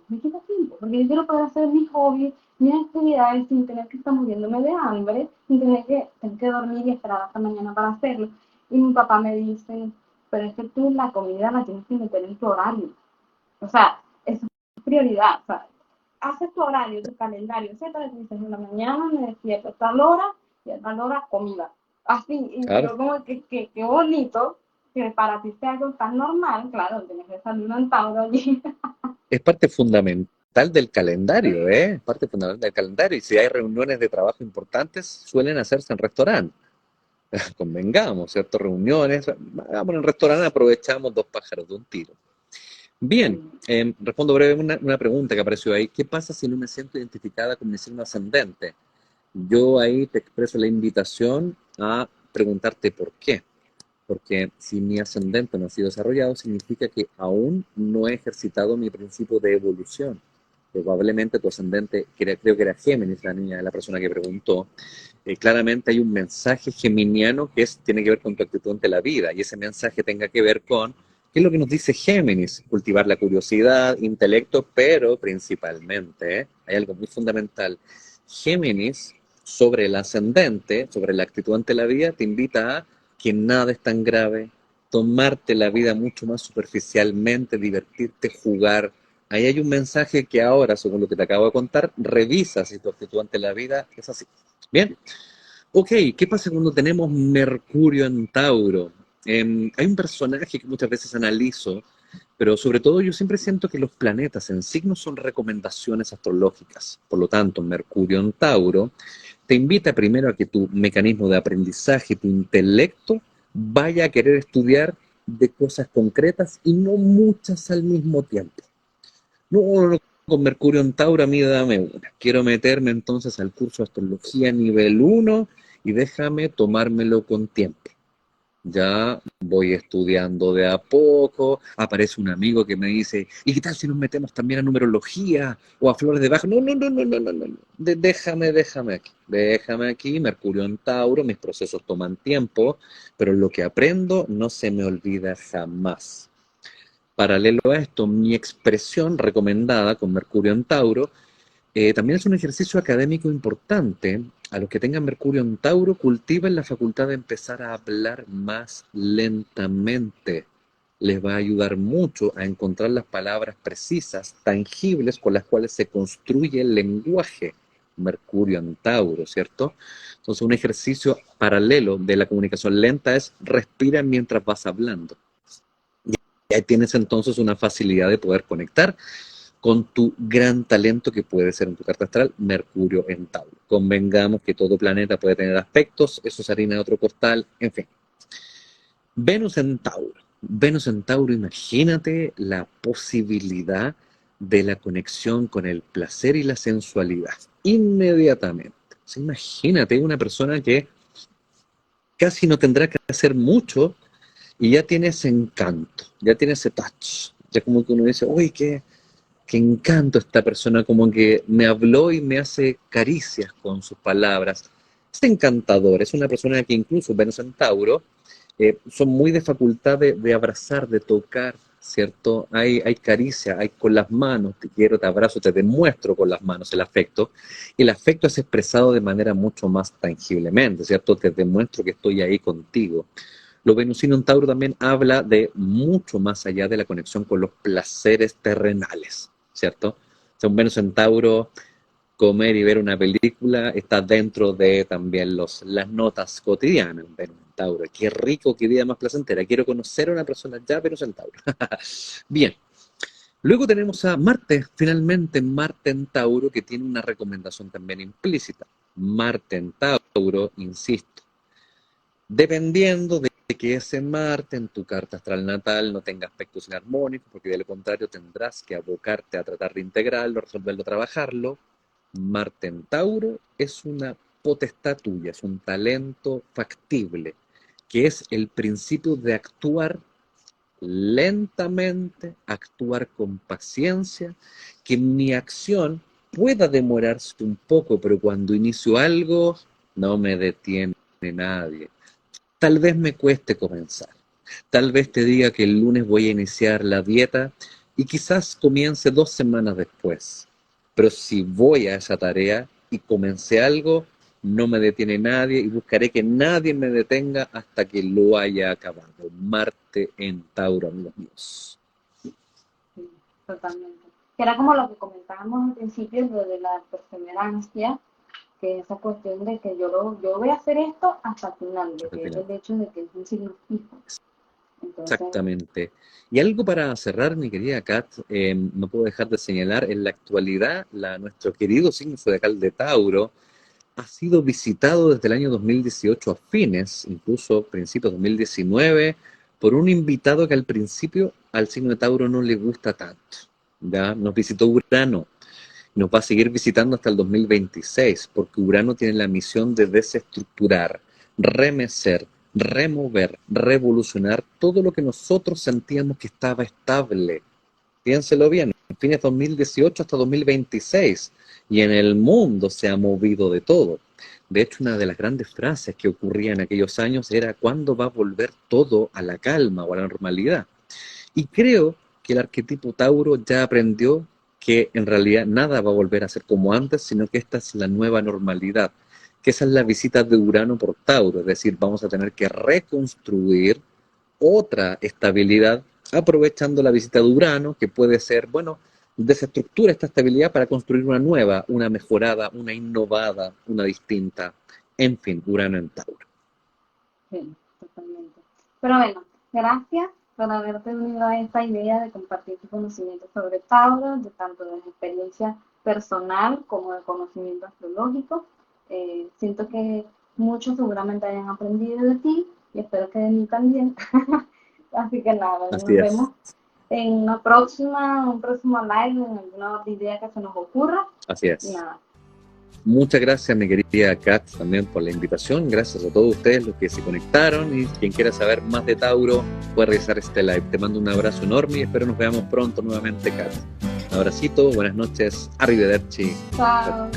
porque yo quiero poder hacer mis hobbies, mis actividades sin tener que estar muriéndome de hambre, sin tener que dormir y esperar hasta mañana para hacerlo. Y mi papá me dice, pero es que tú la comida la tienes que meter en tu horario. O sea, eso es prioridad. O sea, haces tu horario, tu calendario, etcétera, y dices, en la mañana me despierto a tal hora y a tal hora comida. Así, y claro. yo como que bonito, que para ti sea algo tan normal, claro, tienes que salir un Tauro allí. Es parte fundamental del calendario, ¿eh? Es parte fundamental del calendario. Y si hay reuniones de trabajo importantes, suelen hacerse en restaurante. Convengamos, ¿cierto? Reuniones, vamos en el restaurante, aprovechamos dos pájaros de un tiro. Bien, respondo breve una pregunta que apareció ahí. ¿Qué pasa si no me siento identificada con mi signo ascendente? Yo ahí te expreso la invitación a preguntarte por qué. Porque si mi ascendente no ha sido desarrollado, significa que aún no he ejercitado mi principio de evolución. Probablemente tu ascendente, creo que era Géminis, la niña, la persona que preguntó. Claramente hay un mensaje geminiano que tiene que ver con tu actitud ante la vida, y ese mensaje tenga que ver con, ¿qué es lo que nos dice Géminis? Cultivar la curiosidad, intelecto, pero principalmente, hay algo muy fundamental. Géminis, sobre el ascendente, sobre la actitud ante la vida, te invita a que nada es tan grave, tomarte la vida mucho más superficialmente, divertirte, jugar. Ahí hay un mensaje que ahora, según lo que te acabo de contar, revisa si tu actitud ante la vida es así. Bien, ok, ¿qué pasa cuando tenemos Mercurio en Tauro? Hay un personaje que muchas veces analizo, pero sobre todo yo siempre siento que los planetas en signos son recomendaciones astrológicas. Por lo tanto, Mercurio en Tauro te invita primero a que tu mecanismo de aprendizaje, tu intelecto, vaya a querer estudiar de cosas concretas y no muchas al mismo tiempo. No, con Mercurio en Tauro a mí dame una. Quiero meterme entonces al curso de astrología nivel uno y déjame tomármelo con tiempo. Ya voy estudiando de a poco, aparece un amigo que me dice, ¿y qué tal si nos metemos también a numerología o a flores de Bach? No, no, no, no, no, no, no. Déjame aquí, Mercurio en Tauro, mis procesos toman tiempo, pero lo que aprendo no se me olvida jamás. Paralelo a esto, mi expresión recomendada con Mercurio en Tauro también es un ejercicio académico importante. A los que tengan Mercurio en Tauro, cultiven la facultad de empezar a hablar más lentamente. Les va a ayudar mucho a encontrar las palabras precisas, tangibles, con las cuales se construye el lenguaje. Mercurio en Tauro, ¿cierto? Entonces, un ejercicio paralelo de la comunicación lenta es respira mientras vas hablando. Y ahí tienes entonces una facilidad de poder conectar con tu gran talento que puede ser en tu carta astral, Mercurio en Tauro. Convengamos que todo planeta puede tener aspectos, eso es harina de otro costal, en fin. Venus en Tauro. Venus en Tauro, imagínate la posibilidad de la conexión con el placer y la sensualidad, inmediatamente. O sea, imagínate una persona que casi no tendrá que hacer mucho y ya tiene ese encanto, ya tiene ese touch, ya como que uno dice, uy, qué encanto esta persona, como que me habló y me hace caricias con sus palabras. Es encantador, es una persona que incluso Venus en Tauro son muy de facultad de abrazar, de tocar, ¿cierto? Hay caricia, hay con las manos, te quiero, te abrazo, te demuestro con las manos el afecto. Y el afecto es expresado de manera mucho más tangiblemente, ¿cierto? Te demuestro que estoy ahí contigo. Lo venusino en Tauro también habla de mucho más allá de la conexión con los placeres terrenales, ¿cierto? O sea, un Venus en Tauro, comer y ver una película está dentro de también las notas cotidianas. Venus en Tauro, qué rico, qué vida más placentera. Quiero conocer a una persona ya, Venus en Tauro. Bien. Luego tenemos a Marte, finalmente Marte en Tauro, que tiene una recomendación también implícita. Marte en Tauro, insisto, dependiendo de que ese Marte en tu carta astral natal no tenga aspectos inarmónicos, porque de lo contrario tendrás que abocarte a tratar de integrarlo, resolverlo, trabajarlo. Marte en Tauro es una potestad tuya, es un talento factible, que es el principio de actuar lentamente, actuar con paciencia, que mi acción pueda demorarse un poco, pero cuando inicio algo, no me detiene nadie. Tal vez me cueste comenzar. Tal vez te diga que el lunes voy a iniciar la dieta y quizás comience 2 semanas después. Pero si voy a esa tarea y comencé algo, no me detiene nadie y buscaré que nadie me detenga hasta que lo haya acabado. Marte en Tauro, amigos míos. Sí, totalmente. Que era como lo que comentábamos al principio, lo de la perseverancia, que esa cuestión de que yo voy a hacer esto hasta el final, de Hasta el que es final. el hecho de que es un signo fijo. Entonces, Exactamente. Y algo para cerrar, mi querida Kat, no puedo dejar de señalar, en la actualidad, nuestro querido signo zodiacal de Tauro ha sido visitado desde el año 2018 a fines, incluso principios de 2019, por un invitado que al principio al signo de Tauro no le gusta tanto. ¿Ya? Nos visitó Urano, nos va a seguir visitando hasta el 2026, porque Urano tiene la misión de desestructurar, remecer, remover, revolucionar todo lo que nosotros sentíamos que estaba estable. Piénselo bien, fines 2018 hasta 2026, y en el mundo se ha movido de todo. De hecho, una de las grandes frases que ocurría en aquellos años era ¿cuándo va a volver todo a la calma o a la normalidad? Y creo que el arquetipo Tauro ya aprendió que en realidad nada va a volver a ser como antes, sino que esta es la nueva normalidad, que esa es la visita de Urano por Tauro, es decir, vamos a tener que reconstruir otra estabilidad aprovechando la visita de Urano, que puede ser, bueno, desestructura esta estabilidad para construir una nueva, una mejorada, una innovada, una distinta, en fin, Urano en Tauro. Sí, totalmente. Pero bueno, gracias por haberte unido a esta idea de compartir tu conocimiento sobre Tauro, de tanto de experiencia personal como de conocimiento astrológico. Siento que muchos seguramente hayan aprendido de ti y espero que de mí también. Así que nada, Así nos es, vemos en una próxima, un próximo live, en alguna otra idea que se nos ocurra. así Y es. nada, Muchas gracias, mi querida Kat, también por la invitación. Gracias a todos ustedes los que se conectaron y quien quiera saber más de Tauro puede revisar este live. Te mando un abrazo enorme y espero nos veamos pronto nuevamente, Kat. Un abracito, buenas noches, arrivederci. chao.